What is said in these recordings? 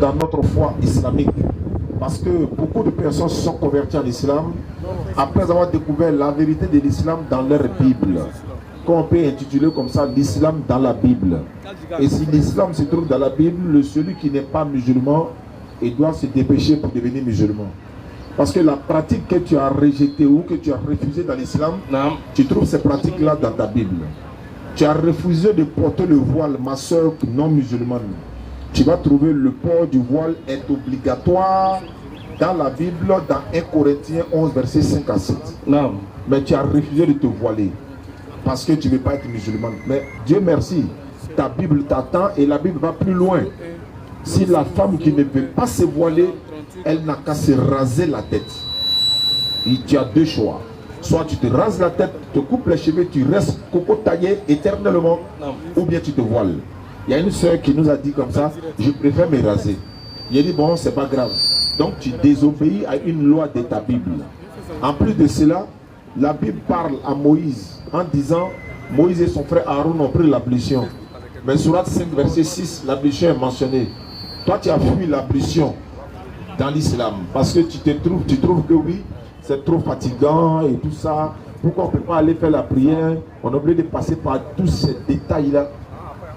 dans notre foi islamique. Parce que beaucoup de personnes se sont converties en islam après avoir découvert la vérité de l'islam dans leur Bible. Qu'on peut intituler comme ça l'islam dans la Bible. Et si l'islam se trouve dans la Bible, celui qui n'est pas musulman, il doit se dépêcher pour devenir musulman. Parce que la pratique que tu as rejetée ou que tu as refusée dans l'islam, tu trouves ces pratiques-là dans ta Bible. Tu as refusé de porter le voile, ma soeur non musulmane. Tu vas trouver le port du voile est obligatoire dans la Bible, dans 1 Corinthiens 11, verset 5 à 7. Non. Mais tu as refusé de te voiler parce que tu ne veux pas être musulman. Mais Dieu merci, ta Bible t'attend et la Bible va plus loin. Si la femme qui ne veut pas se voiler, elle n'a qu'à se raser la tête. Et tu as deux choix. Soit tu te rases la tête, tu te coupes les cheveux, tu restes coco taillé éternellement, ou bien tu te voiles. Il y a une soeur qui nous a dit comme ça, je préfère me raser. Il a dit bon, c'est pas grave. Donc tu désobéis à une loi de ta Bible. En plus de cela, la Bible parle à Moïse en disant, Moïse et son frère Aaron ont pris l'ablution. Mais Surat 5, verset 6, l'ablution est mentionnée. Toi tu as fui l'ablution dans l'islam parce que tu trouves que oui, c'est trop fatigant et tout ça. Pourquoi on ne peut pas aller faire la prière? On est obligé de passer par tous ces détails-là.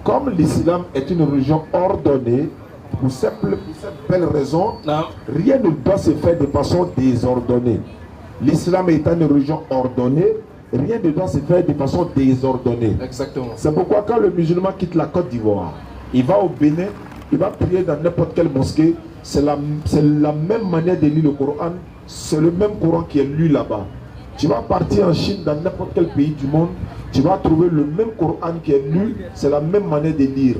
Comme l'islam est une religion ordonnée, pour cette belle raison, rien ne doit se faire de façon désordonnée. L'islam étant une religion ordonnée, rien ne doit se faire de façon désordonnée. Exactement. C'est pourquoi quand le musulman quitte la Côte d'Ivoire, il va au Bénin, il va prier dans n'importe quelle mosquée, c'est la même manière de lire le Coran, c'est le même Coran qui est lu là-bas. Tu vas partir en Chine, dans n'importe quel pays du monde, tu vas trouver le même Coran qui est lu, c'est la même manière de lire.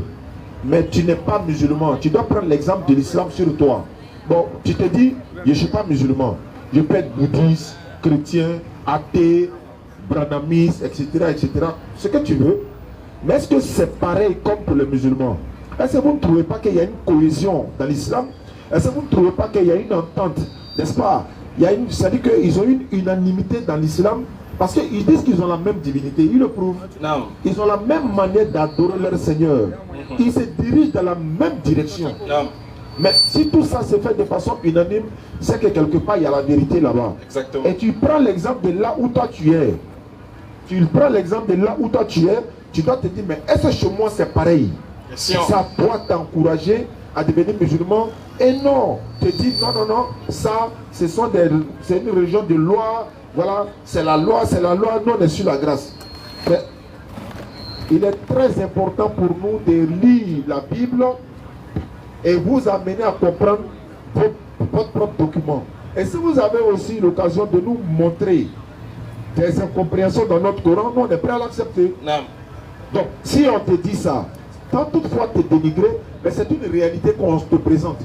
Mais tu n'es pas musulman, tu dois prendre l'exemple de l'islam sur toi. Bon, tu te dis, je ne suis pas musulman, je peux être bouddhiste, chrétien, athée, branamiste, etc., etc. Ce que tu veux. Mais est-ce que c'est pareil comme pour les musulmans? Est-ce que vous ne trouvez pas qu'il y a une cohésion dans l'islam? Est-ce que vous ne trouvez pas qu'il y a une entente? N'est-ce pas? C'est-à-dire qu'ils ont une unanimité dans l'islam parce qu'ils disent qu'ils ont la même divinité. Ils le prouvent. Non. Ils ont la même manière d'adorer leur Seigneur. Ils se dirigent dans la même direction. Non. Mais si tout ça se fait de façon unanime, c'est que quelque part il y a la vérité là-bas. Exactement. Et tu prends l'exemple de là où toi tu es. Tu prends l'exemple de là où toi tu es. Tu dois te dire, mais est-ce que chez moi c'est pareil? Ça doit t'encourager à devenir musulman. Et non, te dis non, non, non, ça, c'est une religion de loi, voilà, c'est la loi, non, on est sur la grâce. Mais il est très important pour nous de lire la Bible et vous amener à comprendre votre propre document. Et si vous avez aussi l'occasion de nous montrer des incompréhensions dans notre Coran, nous on est prêt à l'accepter. Donc, si on te dit ça, tant toutefois te dénigrer, mais c'est une réalité qu'on te présente.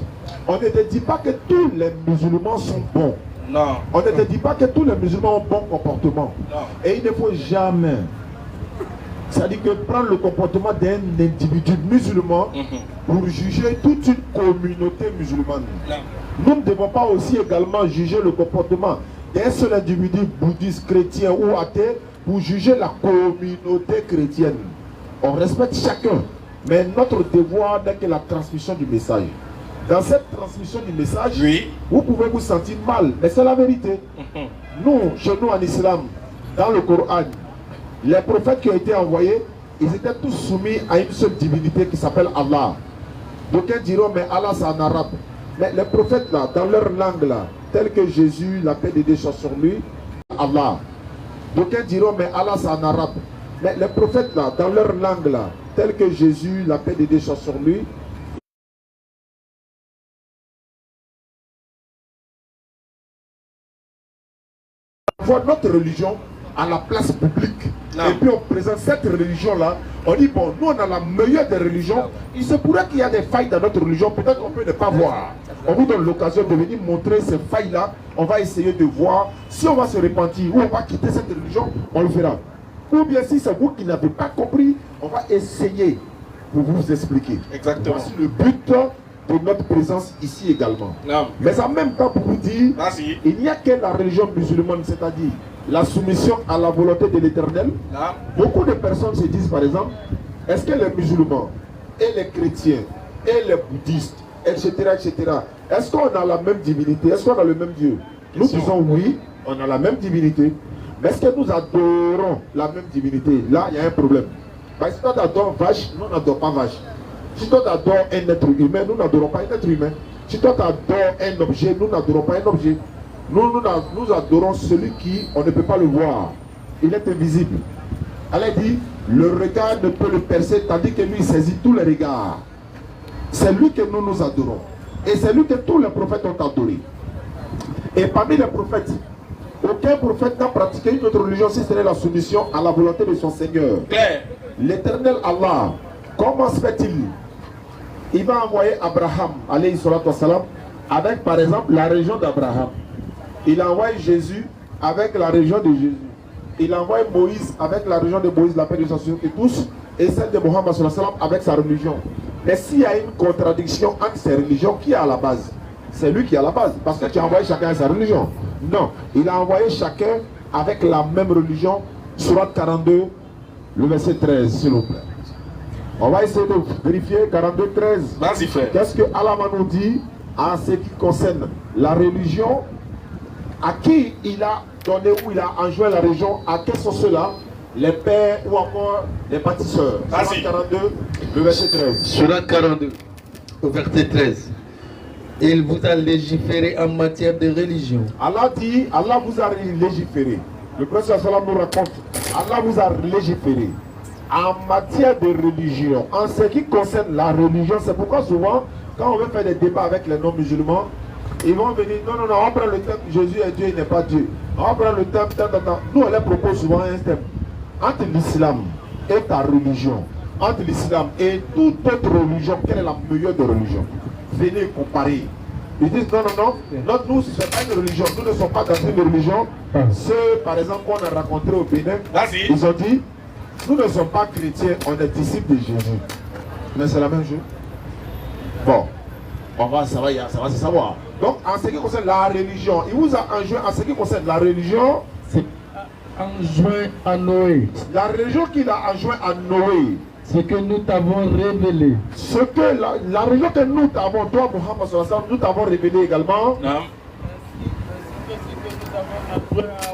On ne te dit pas que tous les musulmans sont bons. Non. On ne te dit pas que tous les musulmans ont bon comportement. Non. Et il ne faut jamais, c'est-à-dire que prendre le comportement d'un individu musulman pour juger toute une communauté musulmane. Non. Nous ne devons pas aussi également juger le comportement d'un seul individu bouddhiste, chrétien ou athée pour juger la communauté chrétienne. On respecte chacun. Mais notre devoir n'est que la transmission du message. Dans cette transmission du message, oui, vous pouvez vous sentir mal, mais c'est la vérité. Nous, chez nous en islam, dans le Coran, les prophètes qui ont été envoyés, ils étaient tous soumis à une seule divinité qui s'appelle Allah. D'aucuns diront, mais Allah c'est en arabe. Mais les prophètes là, dans leur langue là, tels que Jésus, la paix de Dieu soit sur lui, Allah. D'aucuns diront, mais Allah c'est en arabe. Mais les prophètes là, dans leur langue là, tels que Jésus, la paix de Dieu soit sur lui, voir notre religion à la place publique. Non. Et puis on présente cette religion-là, on dit bon, nous on a la meilleure des religions, il se pourrait qu'il y a des failles dans notre religion, peut-être qu'on peut ne pas voir. On vous donne l'occasion de venir montrer ces failles-là, on va essayer de voir si on va se repentir ou on va quitter cette religion, on le fera. Ou bien si c'est vous qui n'avez pas compris, on va essayer pour vous expliquer. Exactement. Voici le but de notre présence ici également. Non. Mais en même temps pour vous dire, il n'y a que la religion musulmane, c'est-à-dire la soumission à la volonté de l'Éternel. Beaucoup de personnes se disent par exemple, est-ce que les musulmans et les chrétiens et les bouddhistes etc., etc. Est-ce qu'on a la même divinité? Est-ce qu'on a le même Dieu? Nous disons oui, on a la même divinité. Mais est-ce que nous adorons la même divinité? Là, il y a un problème. Parce que si toi t'adores vache, nous n'adorons pas vache. Si toi t'adores un être humain, nous n'adorons pas un être humain. Si toi t'adores un objet, nous n'adorons pas un objet. Nous adorons celui qui, on ne peut pas le voir. Il est invisible. Allah dit, le regard ne peut le percer, tandis que lui, il saisit tous les regards. C'est lui que nous adorons. Et c'est lui que tous les prophètes ont adoré. Et parmi les prophètes, aucun prophète n'a pratiqué une autre religion si ce n'est la soumission à la volonté de son Seigneur. L'éternel Allah, comment se fait-il? Il va envoyer Abraham, alayhi salatu wassalam, avec par exemple la religion d'Abraham. Il envoie Jésus avec la religion de Jésus. Il envoie Moïse avec la religion de Moïse, la paix de sa société tous, et celle de Mohammed sallallahu alayhi wa sallam avec sa religion. Mais s'il y a une contradiction entre ces religions, qui est à la base? C'est lui qui est à la base, parce que tu as envoyé chacun avec sa religion. Non, il a envoyé chacun avec la même religion. Surat 42, le verset 13, s'il vous plaît. On va essayer de vérifier 42, 13. Vas-y, frère. Qu'est-ce que Allah nous dit en ce qui concerne la religion? À qui il a donné ou il a enjoint la religion? À quels sont ceux-là? Les pères ou encore les bâtisseurs. Surat 42, le verset 13. Surat 42, au verset 13. Il vous a légiféré en matière de religion. Allah dit, Allah vous a légiféré. Le prophète sallam nous raconte, Allah vous a légiféré en matière de religion. En ce qui concerne la religion, c'est pourquoi souvent, quand on veut faire des débats avec les non-musulmans, ils vont venir, non, on prend le thème, Jésus est Dieu, il n'est pas Dieu. On prend le thème, nous on leur propose souvent un thème. Entre l'islam et ta religion, entre l'islam et toute autre religion, quelle est la meilleure des religions? Venez comparer. Ils disent non, nous ce n'est pas une religion, nous ne sommes pas dans une religion. Ceux par exemple qu'on a rencontrés au Bénin, ils ont dit, nous ne sommes pas chrétiens, on est disciples de Jésus. Mais c'est la même chose. Bon, ça va se savoir. Donc en ce qui concerne la religion, il vous a enjoint en ce qui concerne la religion, c'est enjoint à Noé. La religion qu'il a enjoint à Noé, ce que nous t'avons révélé. Ce que la religion que nous t'avons, toi Mohammed sallallahu alayhi wa sallam, nous t'avons révélé également.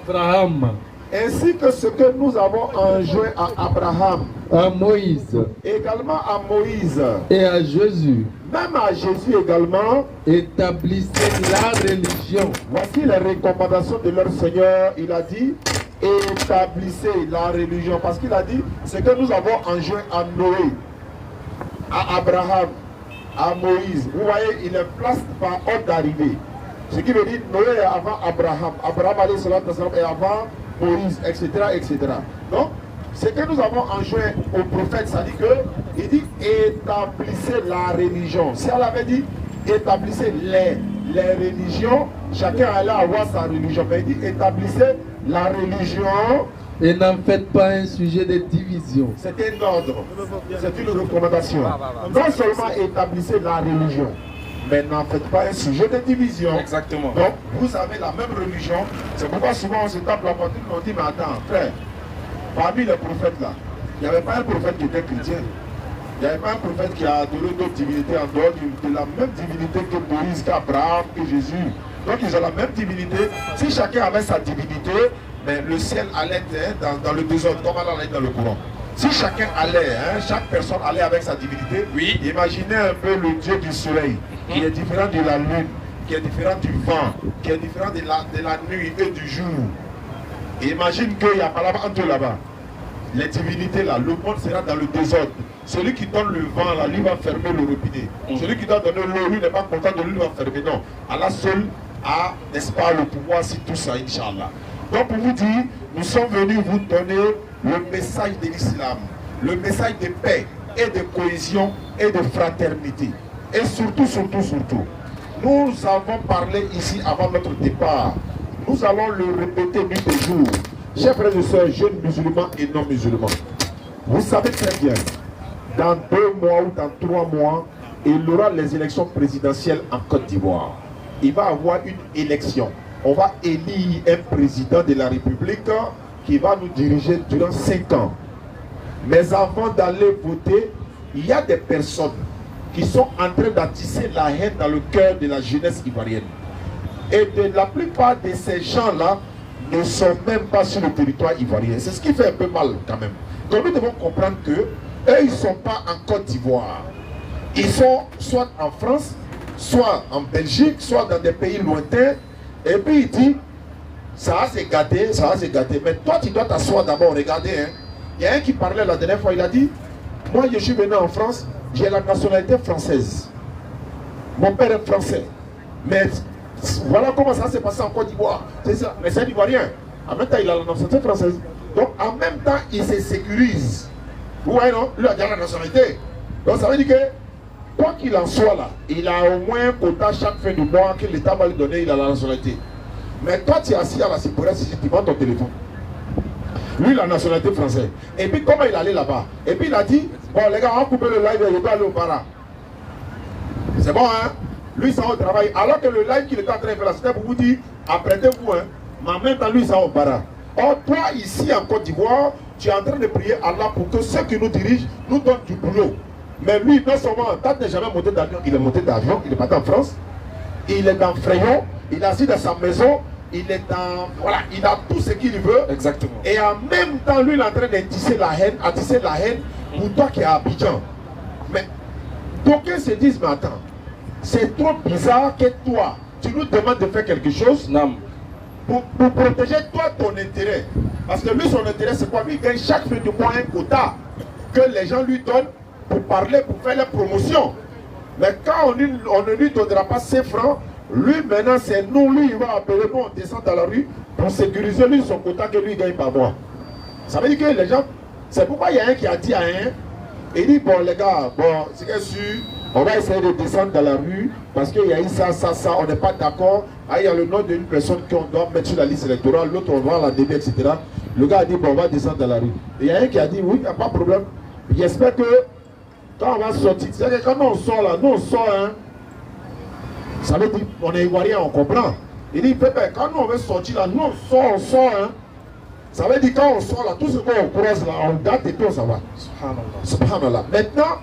Abraham. Ainsi que ce que nous avons enjoint à Abraham. À Moïse. Également à Moïse. Et à Jésus. Même à Jésus également. Établissez la religion. Voici les recommandations de leur Seigneur. Il a dit, établissez la religion. Parce qu'il a dit, ce que nous avons enjoint à Noé, à Abraham, à Moïse. Vous voyez, il est place par ordre d'arrivée. Ce qui veut dire, Noé est avant Abraham. Abraham est avant Moïse, etc., etc. Donc, ce que nous avons enjoint au prophète, ça dit que, il dit, établissez la religion. Si elle avait dit, établissez les religions, chacun allait avoir sa religion. Mais il dit, établissez la religion. Et n'en faites pas un sujet de division. C'est un ordre, c'est une recommandation. Non seulement établissez la religion, mais n'en faites pas un sujet de division. Exactement. Donc, vous avez la même religion. C'est pourquoi souvent on se tape la poitrine et on dit, mais attends, frère, parmi les prophètes là, il n'y avait pas un prophète qui était chrétien. Il n'y avait pas un prophète qui a adoré d'autres divinités en dehors de la même divinité que Moïse, qu'Abraham, que Jésus. Donc ils ont la même divinité. Si chacun avait sa divinité, mais le ciel allait dans le désordre, comme Allah allait dans le courant. Si chacun allait, chaque personne allait avec sa divinité, oui. Imaginez un peu le Dieu du soleil, qui est différent de la lune, qui est différent du vent, qui est différent de la nuit et du jour. Et imagine qu'il n'y a pas là-bas, entre là-bas. Les divinités là, le monde sera dans le désordre. Celui qui donne le vent là, lui va fermer le robinet. Celui qui doit donner l'eau, lui n'est pas content de lui, va fermer. Non, Allah seul a, n'est-ce pas, le pouvoir sur tout ça, Inch'Allah. Donc pour vous dire, nous sommes venus vous donner le message de l'islam, le message de paix et de cohésion et de fraternité. Et surtout, nous avons parlé ici avant notre départ. Nous allons le répéter nuit et jour. Chers frères et sœurs, jeunes musulmans et non musulmans, vous savez très bien, dans 2 mois ou dans 3 mois, il y aura les élections présidentielles en Côte d'Ivoire. Il va y avoir une élection. On va élire un président de la République qui va nous diriger durant 5 ans. Mais avant d'aller voter, il y a des personnes qui sont en train d'attiser la haine dans le cœur de la jeunesse ivoirienne. Et la plupart de ces gens-là ne sont même pas sur le territoire ivoirien. C'est ce qui fait un peu mal quand même. Donc nous devons comprendre que eux, ils ne sont pas en Côte d'Ivoire. Ils sont soit en France, soit en Belgique, soit dans des pays lointains. Et puis il dit, ça va se gâter, ça va se gâter. Mais toi, tu dois t'asseoir d'abord, regardez. Hein. Il y a un qui parlait la dernière fois, il a dit, moi je suis venu en France, j'ai la nationalité française. Mon père est français. Mais voilà comment ça s'est passé en Côte d'Ivoire. C'est ça. Mais c'est un Ivoirien. En même temps, il a la nationalité française. Donc en même temps, il se sécurise. Vous voyez, non? Lui a déjà la nationalité. Donc ça veut dire que, quoi qu'il en soit là, il a au moins un quota chaque fin du mois que l'État va lui donner, il a la nationalité. Mais toi, tu es assis à la Cypresse, tu vends ton téléphone. Lui, la nationalité française. Et puis, comment il allait là-bas? Et puis, il a dit, bon, les gars, on va couper le live et il va aller au para. C'est bon, hein? Lui, il s'en va au travail. Alors que le live qu'il était en train de faire là, c'était pour vous dire, apprêtez-vous, hein? Mais en même temps, lui, il s'en va au para. Or, toi, ici, en Côte d'Ivoire, tu es en train de prier Allah pour que ceux qui nous dirigent nous donnent du boulot. Mais lui, non seulement, quand il n'est jamais monté d'avion, il est monté d'avion, il est parti en France. Il est dans Fréon, il est assis dans sa maison. Il est dans... Voilà, il a tout ce qu'il veut. Exactement. Et en même temps, lui, il est en train d'attiser la haine pour toi qui es à Abidjan. Mais d'aucuns se disent, mais attends, c'est trop bizarre que toi, tu nous demandes de faire quelque chose pour protéger toi ton intérêt. Parce que lui, son intérêt, c'est quoi? Lui, il gagne chaque fin du mois un quota que les gens lui donnent pour parler, pour faire la promotion. Mais quand on ne lui donnera pas 5 francs, lui maintenant c'est nous, lui il va appeler, nous on descend dans la rue pour sécuriser lui son quota que lui gagne par mois. Ça veut dire que les gens, c'est pourquoi il y a un qui a dit à un, il dit bon les gars, bon c'est que sûr, on va essayer de descendre dans la rue parce qu'il y a eu ça, on n'est pas d'accord. Ah, il y a le nom d'une personne qu'on doit mettre sur la liste électorale, l'autre on va la DB, etc. Le gars a dit bon on va descendre dans la rue. Et il y a un qui a dit oui, il n'y a pas de problème. J'espère que quand on va sortir, c'est-à-dire que quand on sort là, nous on sort, hein. Ça veut dire on est ivoirien, on comprend. Il dit, Pépé, quand nous on veut sortir là, nous on sort, hein. Ça veut dire quand on sort là, tout ce qu'on croise là, on date et puis on s'en va. Subhanallah. Subhanallah. Maintenant,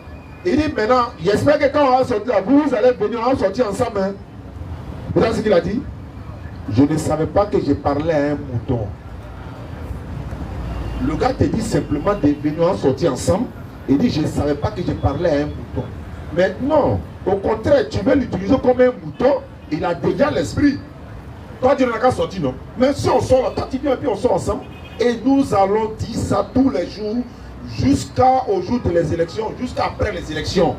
il dit maintenant, j'espère que quand on va sortir là, vous allez venir, on va sortir ensemble. Hein. Vous savez ce qu'il a dit? Je ne savais pas que je parlais à un mouton. Le gars te dit simplement de venir, on sortir ensemble. Il dit, je ne savais pas que je parlais à un mouton. Maintenant, au contraire, tu veux l'utiliser comme un mouton, il a déjà l'esprit. Toi, tu n'as qu'à sortir, non? Mais si on sort là, toi, tu viens et puis on sort ensemble. Et nous allons dire ça tous les jours, jusqu'au jour des élections, jusqu'après les élections.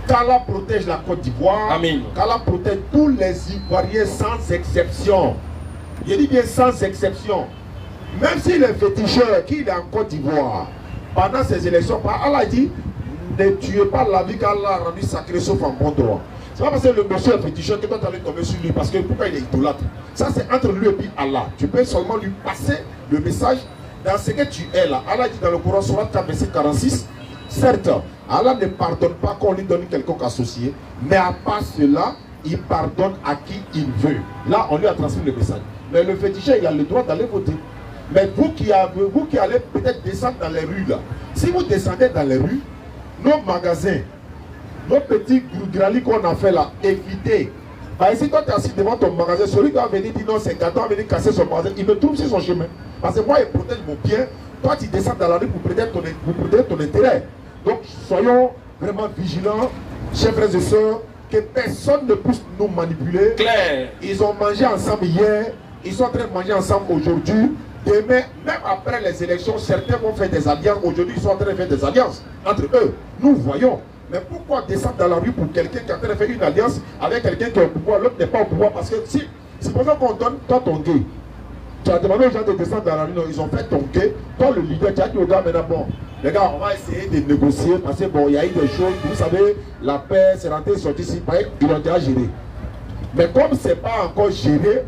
Qu'Allah protège la Côte d'Ivoire. Amen. Qu'Allah protège tous les Ivoiriens sans exception. Je dis bien sans exception. Même s'il est féticheur, qu'il est en Côte d'Ivoire, pendant ces élections, Allah dit, ne tuez pas la vie qu'Allah a rendu sacrée sauf en bon droit. C'est pas parce que le monsieur est féticheur que toi tu allais tomber sur lui, parce que pourquoi il est idolâtre. Ça c'est entre lui et puis Allah. Tu peux seulement lui passer le message dans ce que tu es là. Allah dit dans le Coran, Surat 4, verset 46, certes, Allah ne pardonne pas qu'on lui donne quelconque associé, mais à part cela, il pardonne à qui il veut. Là, on lui a transmis le message. Mais le féticheur, il a le droit d'aller voter. Mais vous qui allez peut-être descendre dans les rues là, si vous descendez dans les rues, nos magasins, nos petits gralis qu'on a fait là, évitez. Bah, si toi tu es assis devant ton magasin, celui qui va venir dire non, c'est gâteau, va venir casser son magasin, il me trouve sur son chemin. Parce que moi, il protège mon bien. Toi, tu descends dans la rue pour protéger ton intérêt. Donc, soyons vraiment vigilants, chers frères et sœurs, que personne ne puisse nous manipuler. Claire. Ils ont mangé ensemble hier, ils sont en train de manger ensemble aujourd'hui. Demain, même après les élections, certains vont faire des alliances. Aujourd'hui, ils sont en train de faire des alliances entre eux. Nous voyons. Mais pourquoi descendre dans la rue pour quelqu'un qui est en train de faire une alliance avec quelqu'un qui est au pouvoir, l'autre n'est pas au pouvoir? Parce que si, c'est pour ça qu'on donne toi ton gay. Tu as demandé aux gens de descendre dans la rue, non, ils ont fait ton gay. Toi, le leader, tu as dit aux gars, maintenant, bon, les gars, on va essayer de négocier parce que bon, il y a eu des choses, vous savez, la paix, c'est rentré, sorti ici, ils ont déjà géré. Mais comme ce n'est pas encore géré,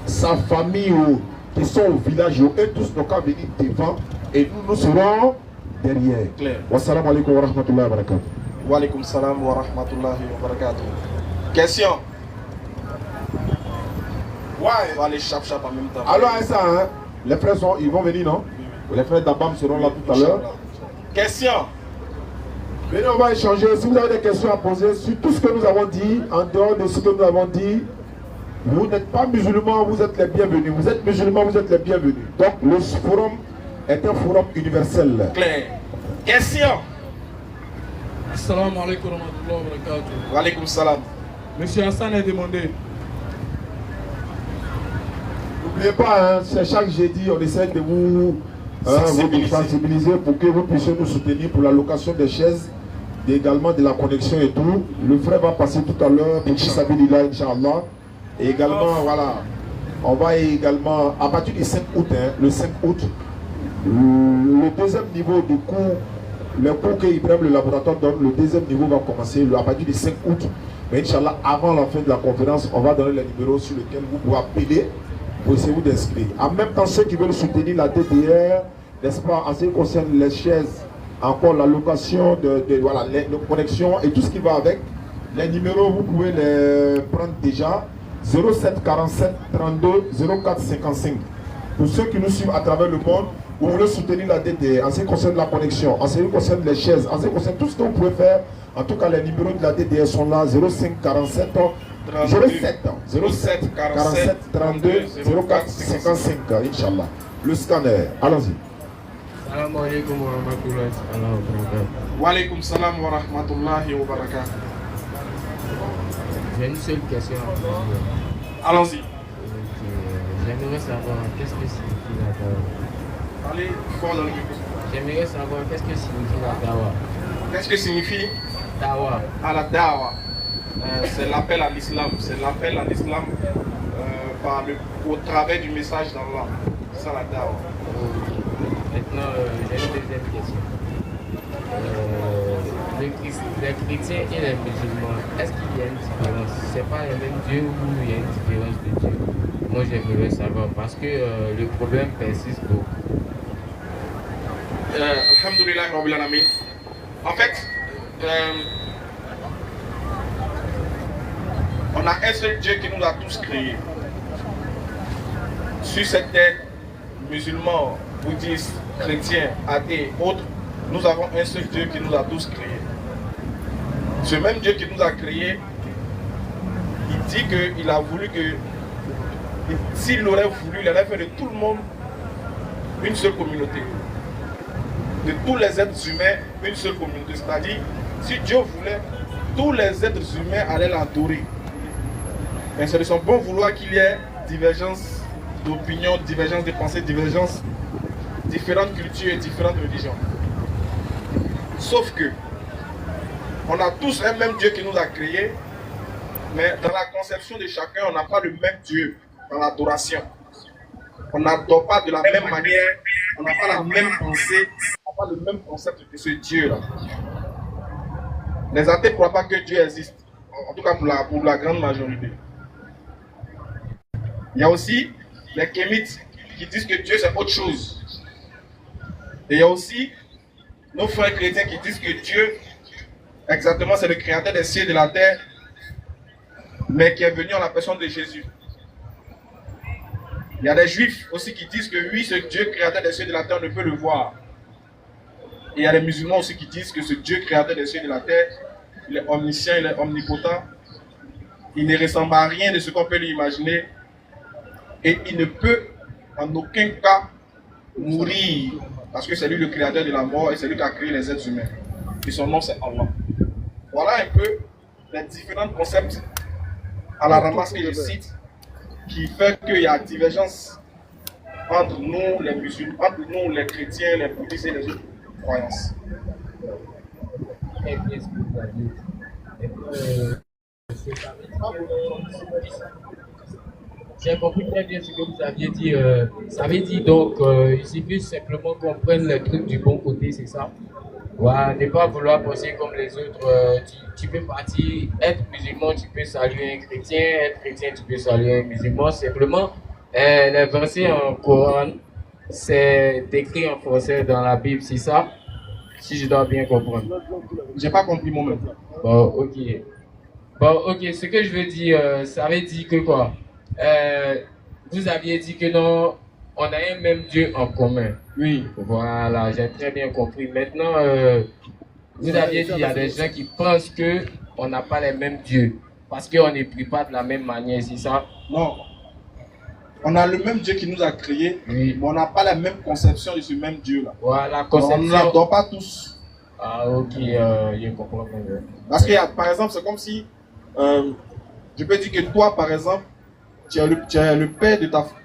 sa famille qui sont au village, eux tous n'ont qu'à venir devant et nous serons derrière. Claire. Wassalamu alaikum wa rahmatullahi wa barakatuh. Wa alaikum salam wa rahmatullahi wa barakatuh. Question. Ouais, on va aller chap en même temps. Alors, ça, hein, les frères ils vont venir, non? Les frères d'Abam seront là tout à l'heure. Question. Venez, on va échanger. Si vous avez des questions à poser sur tout ce que nous avons dit, en dehors de ce que nous avons dit, vous n'êtes pas musulmans, vous êtes les bienvenus. Vous êtes musulmans, vous êtes les bienvenus. Donc, le forum est un forum universel. Claire. Question. Assalamu alaikum wa rahmatullahi wa barakatuh. Wa alaikum salam. Monsieur Hassan est demandé. N'oubliez pas, hein, c'est chaque jeudi, on essaie de vous sensibiliser pour que vous puissiez nous soutenir pour la location des chaises, et également de la connexion et tout. Le frère va passer tout à l'heure pour Sabilillah, Inch'Allah. Et également, voilà, on va également, à partir du 5 août, hein, le 5 août, le deuxième niveau de cours, le cours que Ibrahim, le laboratoire donne, le deuxième niveau va commencer à partir du 5 août. Mais Inch'Allah, avant la fin de la conférence, on va donner les numéros sur lesquels vous pouvez appeler pour essayer vous d'inscrire. En même temps, ceux qui veulent soutenir la DDR, n'est-ce pas, en ce qui concerne les chaises, encore la location voilà, les connexions et tout ce qui va avec, les numéros, vous pouvez les prendre déjà. 07 47 32 04 55. Pour ceux qui nous suivent à travers le monde, vous voulez soutenir la DDR en ce qui concerne la connexion, en ce qui concerne les chaises, en ce qui concerne tout ce que vous pouvez faire. En tout cas, les numéros de la DDR sont là. 05 47 07 47 32 04 55. Inch'Allah. Le scanner. Allons-y. Salam alaikum wa rahmatullahi wa barakatuh. Wa alaikum salam wa rahmatullahi wa barakatuh. J'ai une seule question à poser. Allons-y. J'aimerais savoir qu'est-ce que signifie la dawa. Allez, fort dans le micro. J'aimerais savoir qu'est-ce que signifie la dawa. Qu'est-ce que signifie Dawa. à la dawa? C'est l'appel à l'islam. C'est l'appel à l'islam au travers du message d'Allah. C'est ça la dawa. Maintenant, j'ai une deuxième question. Les chrétiens et les musulmans, est-ce qu'il y a une différence? C'est pas le même Dieu ou il y a une différence de Dieu? Moi, j'aimerais savoir parce que le problème persiste beaucoup. Alhamdulillah Rabbil Alamin. En fait, on a un seul Dieu qui nous a tous créés. Sur cette terre, musulmans, bouddhistes, chrétiens, athées, autres, nous avons un seul Dieu qui nous a tous créés. Ce même Dieu qui nous a créés, il dit qu'il a voulu que, s'il aurait voulu, il aurait fait de tout le monde une seule communauté. De tous les êtres humains, une seule communauté. C'est-à-dire, si Dieu voulait, tous les êtres humains allaient l'adorer. Mais c'est de son bon vouloir qu'il y ait divergence d'opinion, divergence de pensée, divergence, différentes cultures et différentes religions. Sauf que, on a tous un même Dieu qui nous a créés, mais dans la conception de chacun, on n'a pas le même Dieu dans l'adoration. On n'adore pas de la même manière, on n'a pas la même pensée, on n'a pas le même concept de ce Dieu-là. Les athées ne croient pas que Dieu existe, en tout cas pour la grande majorité. Il y a aussi les kémites qui disent que Dieu c'est autre chose. Et il y a aussi nos frères chrétiens qui disent que Dieu, exactement, c'est le créateur des cieux et de la terre, mais qui est venu en la personne de Jésus. Il y a des juifs aussi qui disent que oui, ce Dieu créateur des cieux et de la terre, on ne peut le voir. Et il y a des musulmans aussi qui disent que ce Dieu créateur des cieux et de la terre, il est omniscient, il est omnipotent, il ne ressemble à rien de ce qu'on peut lui imaginer, et il ne peut en aucun cas mourir, parce que c'est lui le créateur de la mort et c'est lui qui a créé les êtres humains. Et son nom c'est Allah. Voilà un peu les différents concepts à la ramasse que je cite, qui fait qu'il y a divergence entre nous les musulmans, entre nous les chrétiens, les bouddhistes et les autres croyances. J'ai compris très bien ce que vous aviez dit. Ça veut dire donc, il suffit simplement qu'on prenne les trucs du bon côté, c'est ça? Ouais, ne pas vouloir penser comme les autres. Tu peux partir, être musulman, tu peux saluer un chrétien, être chrétien, tu peux saluer un musulman. Simplement, les versets en Coran, c'est écrit en français dans la Bible, c'est ça? Si je dois bien comprendre. J'ai pas compris moi-même. Bon, ok. Bon, ok, ce que je veux dire, ça veut dire que quoi? Vous aviez dit que non, on a un même Dieu en commun. Oui. Voilà, j'ai très bien compris. Maintenant, Vous aviez dit, il y a des gens qui pensent qu'on n'a pas les mêmes dieux. Parce qu'on ne prie pas de la même manière, c'est ça? Non. On a le même Dieu qui nous a créés, Oui. mais on n'a pas la même conception de ce même Dieu-là. Voilà, On ne conception. l'adore pas tous. Ah, ok, je comprends. Parce que, par exemple, c'est comme si, je peux dire que toi, par exemple, tu es le père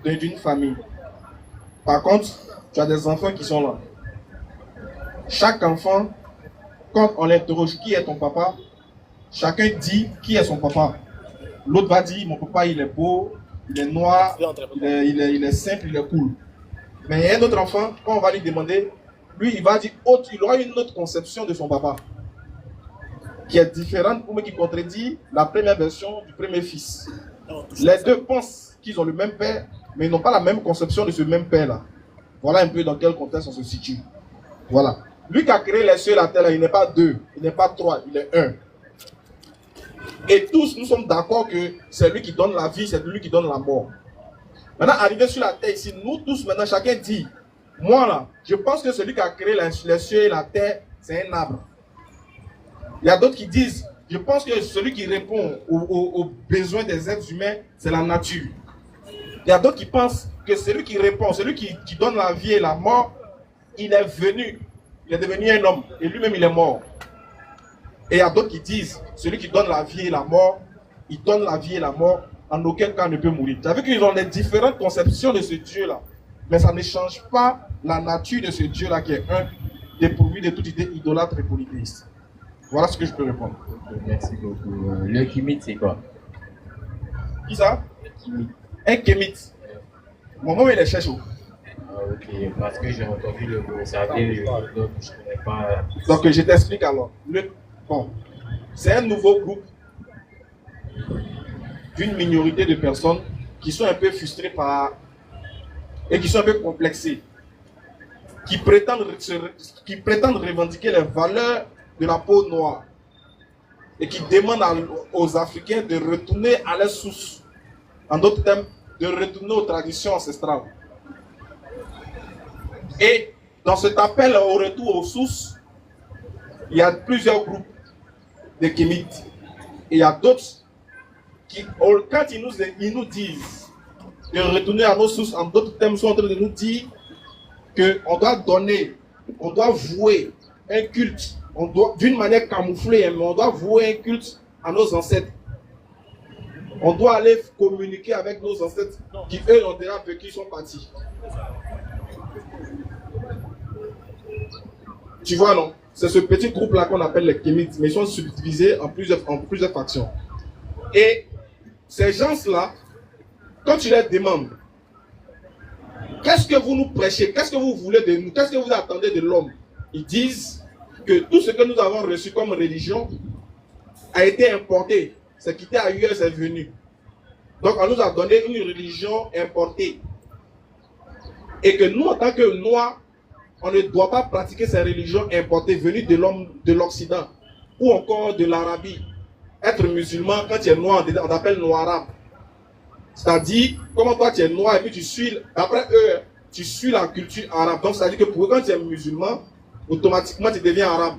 d'une famille. Par contre, tu as des enfants qui sont là. Chaque enfant, quand on l'interroge qui est ton papa, chacun dit qui est son papa. L'autre va dire, mon papa il est beau, il est noir, il est simple, il est cool. Mais il y a un autre enfant, quand on va lui demander, lui il va dire, il aura une autre conception de son papa, qui est différente ou qui contredit la première version du premier fils. Les deux pensent qu'ils ont le même père, mais ils n'ont pas la même conception de ce même père-là. Voilà un peu dans quel contexte on se situe. Voilà. Lui qui a créé les cieux et la terre, il n'est pas deux, il n'est pas trois, il est un. Et tous, nous sommes d'accord que c'est lui qui donne la vie, c'est lui qui donne la mort. Maintenant, arrivé sur la terre ici, nous tous, maintenant, chacun dit, moi là, je pense que celui qui a créé les cieux et la terre, c'est un arbre. Il y a d'autres qui disent, je pense que celui qui répond aux besoins des êtres humains, c'est la nature. Il y a d'autres qui pensent que celui qui répond, celui qui donne la vie et la mort, il est venu, il est devenu un homme, et lui-même il est mort. Et il y a d'autres qui disent, celui qui donne la vie et la mort, il donne la vie et la mort, en aucun cas ne peut mourir. Tu as vu qu'ils ont les différentes conceptions de ce Dieu-là. Mais ça ne change pas la nature de ce Dieu-là qui est un, dépourvu de toute idée idolâtre et polythéiste. Voilà ce que je peux répondre. Merci beaucoup. Le Kémite, c'est quoi? Qui ça? Un Kémite. Mon mot, il est cherché. Ah, ok, parce que j'ai entendu le mot, ça vient de donc je ne connais pas. Donc je t'explique alors. Bon, c'est un nouveau groupe d'une minorité de personnes qui sont un peu frustrées et qui sont un peu complexées, qui prétendent revendiquer les valeurs de la peau noire et qui demandent aux Africains de retourner à leurs sources, en d'autres termes, de retourner aux traditions ancestrales. Et dans cet appel au retour aux sources, il y a plusieurs groupes de Kémites. Et il y a d'autres qui, quand ils nous disent de retourner à nos sources, en d'autres termes, sont en train de nous dire qu'on doit donner, on doit vouer un culte, d'une manière camouflée, mais on doit vouer un culte à nos ancêtres. On doit aller communiquer avec nos ancêtres qui, eux, ont déjà vécu, sont partis. Tu vois, non? C'est ce petit groupe-là qu'on appelle les Kémites, mais ils sont subdivisés en plusieurs factions. Et ces gens-là, quand tu leur demandes, qu'est-ce que vous nous prêchez? Qu'est-ce que vous voulez de nous? Qu'est-ce que vous attendez de l'homme? Ils disent que tout ce que nous avons reçu comme religion a été importé. C'est quitté ailleurs, c'est venu. Donc on nous a donné une religion importée. Et que nous, en tant que Noirs, on ne doit pas pratiquer ces religions importées venues de l'Occident ou encore de l'Arabie. Être musulman, quand tu es noir, on t'appelle noir-arabe. C'est-à-dire, comment toi tu es noir et puis tu suis, après eux, tu suis la culture arabe. Donc c'est-à-dire que pour eux, quand tu es musulman, automatiquement tu deviens arabe.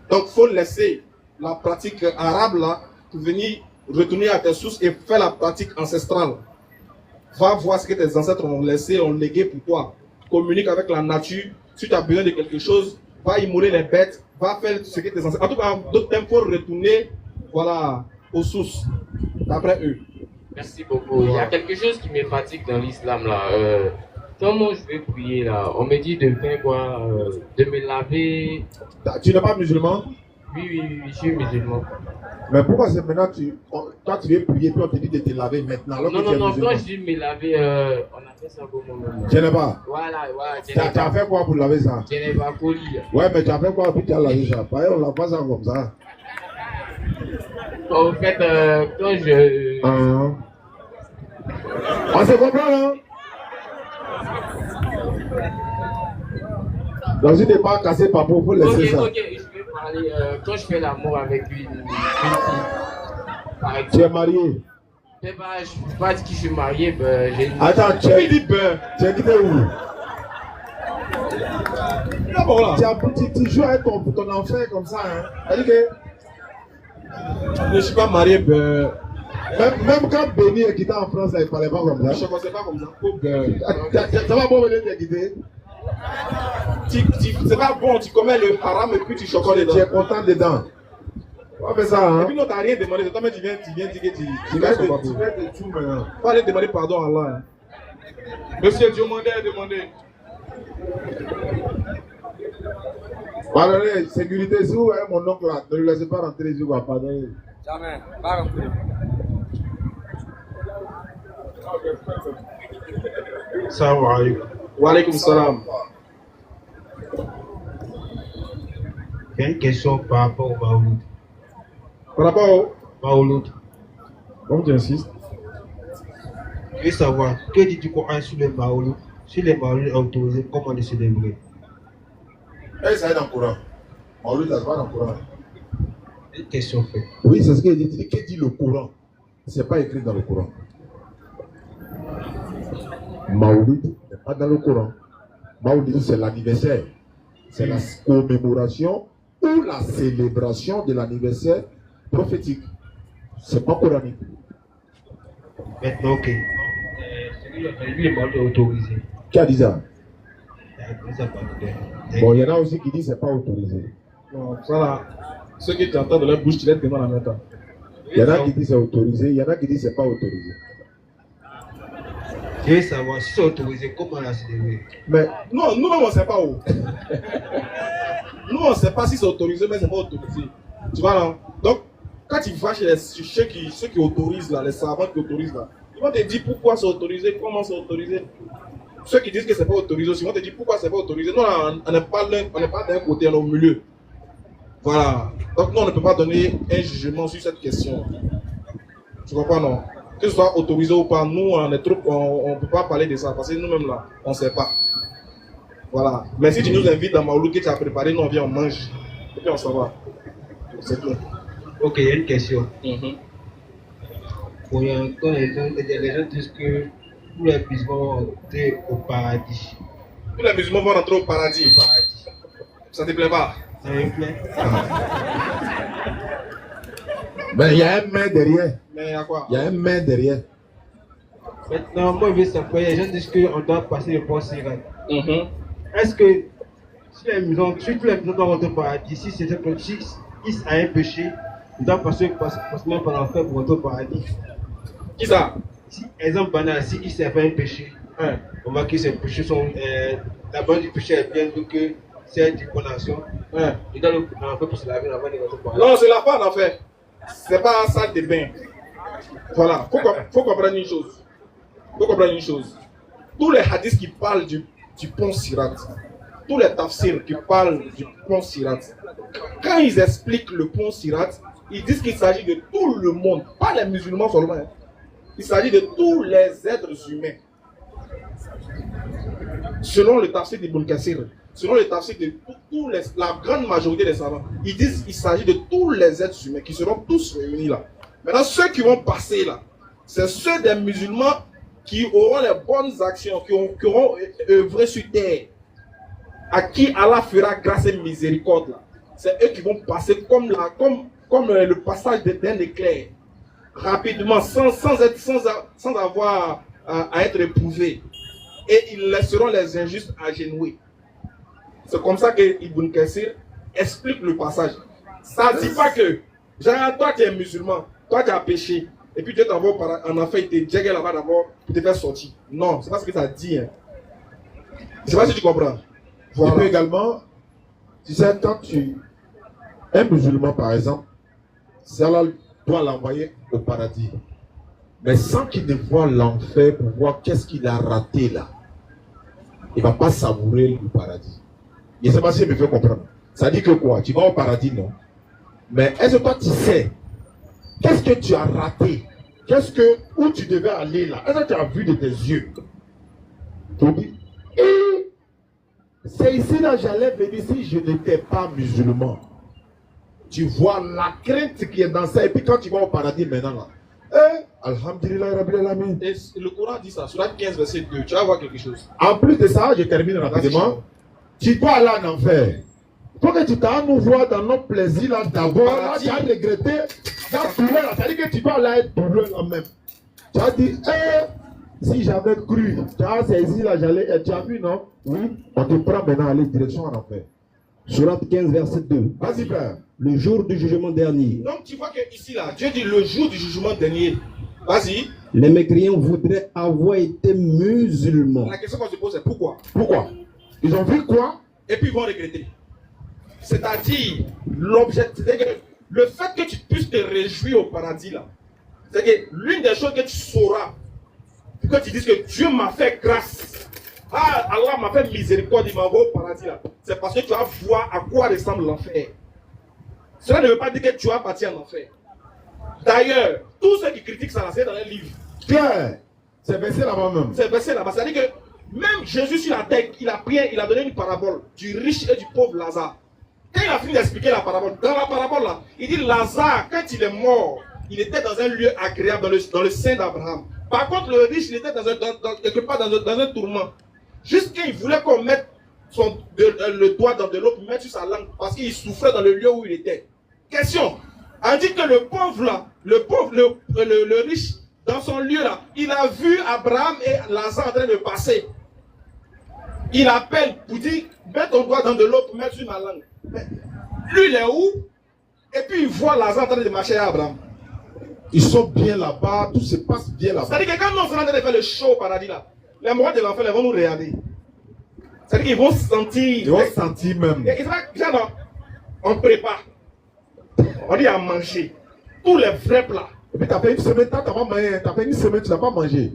Donc il faut laisser la pratique arabe là pour venir retourner à tes sources et faire la pratique ancestrale. Va voir ce que tes ancêtres ont laissé, ont légué pour toi. Communique avec la nature. Si tu as besoin de quelque chose, va immoler les bêtes, va faire ce que tes ancêtres. En tout cas, d'autres temps, il faut retourner, voilà, aux sources, d'après eux. Merci beaucoup. Il y a quelque chose qui me fatigue dans l'islam là. Comment je vais prier là? On me dit de faire quoi? De me laver. Tu n'es pas musulman? Oui, je suis musulman. Mais pourquoi c'est maintenant quand tu veux prier, puis on te dit de te laver maintenant alors Non, que tu es non, musulman? quand je dis me laver, on appelle ça comment? Tu n'es pas? Voilà, Tu as fait quoi pour laver ça? Je n'ai pas colis. Ouais, mais tu as fait quoi pour tu as lavé ça? Pareil, on lave pas ça comme ça. En fait, quand je... On se comprend, non? Donc si tu n'es pas cassé par peau, il faut laisser ça. Ok, je vais parler. Quand je fais l'amour avec une fille, par exemple, Tu es marié? je ne peux pas dire que je suis marié, ben, j'ai une... Attends, tu es quitté où? Ah bon, là. Tu joues avec ton enfant comme ça, hein. C'est-à-dire que Je ne suis pas marié, même quand Béni est quitté en France, il ne parlait pas comme ça. je ne pensais pas comme ça. Ça va pas venir te quitter. C'est pas bon, tu commets le haram et puis tu chocoles dedans. Tu es content dedans. On va faire ça, hein. Et puis non, tu n'as rien demandé, c'est toi-même tu viens dire que tu vas son te tout maintenant. faut aller demander pardon à Allah. Hein. Monsieur Diomandé a demandé. Pardonnez, sécurité, si vous voyez mon oncle là, ne le laissez pas rentrer ici, quoi, pardonnez. Jamais, pas rentrer. Salam alaikum. Wa alaikum salam. J'ai une question par rapport au Maouloud. Par rapport au Maouloud. Comment tu insistes? Je veux savoir, que dit du Coran sur le Maouloud? Si les Maouloud autorisés, comment les célébrer? Ça est dans le Coran. Maouloud, ça se voit dans le Coran. Une question faite. Oui, c'est ce qu'il dit. Que dit le Coran? Ce n'est pas écrit dans le Coran. Maouloud n'est pas dans le Coran. Maouloud, c'est l'anniversaire. C'est la commémoration ou la célébration de l'anniversaire prophétique. C'est pas coranique. Maintenant, ok. Celui le Maouloud est autorisé. Qui a dit ça? Bon, il y en a aussi qui disent que ce n'est pas autorisé. Non, ça là, ceux qui t'entendent de leur bouche, tu les demandes en même temps. Il y en a qui disent que c'est autorisé, il y en a qui disent que ce n'est pas autorisé. Je veux savoir si c'est autorisé, comment la célébrer? Mais non, nous-mêmes on ne sait pas où. Nous on ne sait pas si c'est autorisé, mais c'est pas autorisé. Tu vois là? Donc, quand tu vas chez ceux qui autorisent là, les savants qui autorisent là, ils vont te dire pourquoi c'est autorisé, comment c'est autorisé. Ceux qui disent que c'est pas autorisé aussi vont te dire pourquoi c'est pas autorisé. Nous là, on n'est pas d'un côté, on est au milieu. Voilà. Donc nous on ne peut pas donner un jugement sur cette question. Tu comprends non? Que ce soit autorisé ou pas, nous on est trop, on ne peut pas parler de ça parce que nous-mêmes là, on ne sait pas. Voilà. Mais si tu nous invites dans Maouloud que tu as préparé, nous on vient, on mange. Et puis on s'en va. C'est tout. Ok, il y a une question. Pour les gens disent que tous les musulmans vont entrer au paradis. Tous les musulmans vont rentrer au paradis. Ça te plaît pas? Ça me plaît. Mais il y a un main derrière. Mais il y a quoi? Il y a un main derrière. Maintenant, moi je veux savoir, les gens disent qu'on doit passer le pont Sirat. Est-ce que si tous les musulmans doivent rentrer au paradis, si c'est que si ils a un péché, ils doivent passer forcément par l'enfer pour rentrer au paradis? Qui ça? Si, exemple banal, si il s'est fait un péché, on voit que ces péchés sont. La base du péché est bien, donc c'est une condamnation. Il doit l'enfer pour se laver avant de rentrer au paradis. Non, c'est la fin en fait. C'est pas ça de bain. Voilà, faut comprendre une chose. Tous les hadiths qui parlent du pont Sirat, tous les tafsirs qui parlent du pont Sirat, quand ils expliquent le pont Sirat, ils disent qu'il s'agit de tout le monde, pas les musulmans seulement. Il s'agit de tous les êtres humains. Selon le tafsir d'Ibn Kassir, selon le tafsir de la grande majorité des savants, ils disent qu'il s'agit de tous les êtres humains qui seront tous réunis là. Maintenant, ceux qui vont passer là, c'est ceux des musulmans qui auront les bonnes actions, qui auront œuvré sur terre, à qui Allah fera grâce et miséricorde là. C'est eux qui vont passer comme le passage d'un éclair, rapidement, sans avoir à être éprouvés. Et ils laisseront les injustes agenouillés. C'est comme ça que Ibn Kassir explique le passage. Ça ne dit pas que, genre, toi tu es musulman, toi tu as péché, et puis Dieu t'envoie en enfer, il te digue là-bas d'abord pour te faire sortir. Non, c'est pas ce que ça dit. Hein. Je ne sais pas si tu comprends. Voilà. Et puis également, tu sais, quand un musulman par exemple, Allah doit l'envoyer au paradis. Mais sans qu'il ne voit l'enfer pour voir qu'est-ce qu'il a raté là, il ne va pas savourer le paradis. Je ne sais pas si je me fais comprendre. Ça dit que quoi? Tu vas au paradis, non? Mais est-ce que toi tu sais qu'est-ce que tu as raté? Où tu devais aller là? Est-ce que tu as vu de tes yeux? Et c'est ici là j'allais venir si je n'étais pas musulman. Tu vois la crainte qui est dans ça. Et puis quand tu vas au paradis maintenant là, Alhamdulillah Rabbil Alamin. Et le Coran dit ça, Surat 15 verset 2, tu vas voir quelque chose. En plus de ça, je termine rapidement. tu dois aller en enfer. Faut que tu t'en nous voir dans nos plaisirs là d'abord. Là, tu as regretté. C'est-à-dire que tu dois aller être douloureux là même. Tu as dit, si j'avais cru, tu as saisi là, j'allais. Tu as vu, non? Oui. On te prend maintenant à aller direction en enfer. Sourate 15, verset 2. Vas-y, frère. Le jour du jugement dernier. Donc tu vois que ici là, Dieu dit le jour du jugement dernier. Vas-y. Les mécréants voudraient avoir été musulmans. La question qu'on se pose c'est pourquoi? Pourquoi? Ils ont vu quoi? Et puis ils vont regretter. C'est-à-dire, l'objectif, le fait que tu puisses te réjouir au paradis là, c'est que l'une des choses que tu sauras, que tu dises que Dieu m'a fait grâce, Allah m'a fait miséricorde, il m'a envoyé au paradis là, c'est parce que tu vas voir à quoi ressemble l'enfer. Cela ne veut pas dire que tu vas partir en enfer. D'ailleurs, tous ceux qui critiquent ça, c'est dans les livres. Claire, c'est versé là-bas même. C'est versé là-bas. C'est-à-dire que même Jésus sur la terre, il a prié, il a donné une parabole du riche et du pauvre Lazare. Quand il a fini d'expliquer la parabole, dans la parabole là, il dit Lazare, quand il est mort, il était dans un lieu agréable, dans le sein d'Abraham. Par contre, le riche, il était quelque part dans un tourment. Jusqu'à il voulait qu'on mette le doigt dans de l'eau pour mettre sur sa langue, parce qu'il souffrait dans le lieu où il était. Question. On dit que le pauvre là, le riche, dans son lieu là, il a vu Abraham et Lazare en train de passer. Il appelle pour dire, mets ton doigt dans de l'eau pour mettre sur ma langue. Mais lui, il est où? Et puis il voit Lazare en train de marcher à Abraham. Ils sont bien là-bas, tout se passe bien là-bas. C'est-à-dire que quand nous sommes en train de faire le show au paradis là, les morts de l'enfer, ils vont nous regarder. C'est-à-dire qu'ils vont sentir. Ils vont sentir même. On prépare. On dit à manger. Tous les vrais plats. Et puis tu as fait une semaine, tu n'as pas mangé. Tu as fait une semaine, tu n'as pas mangé.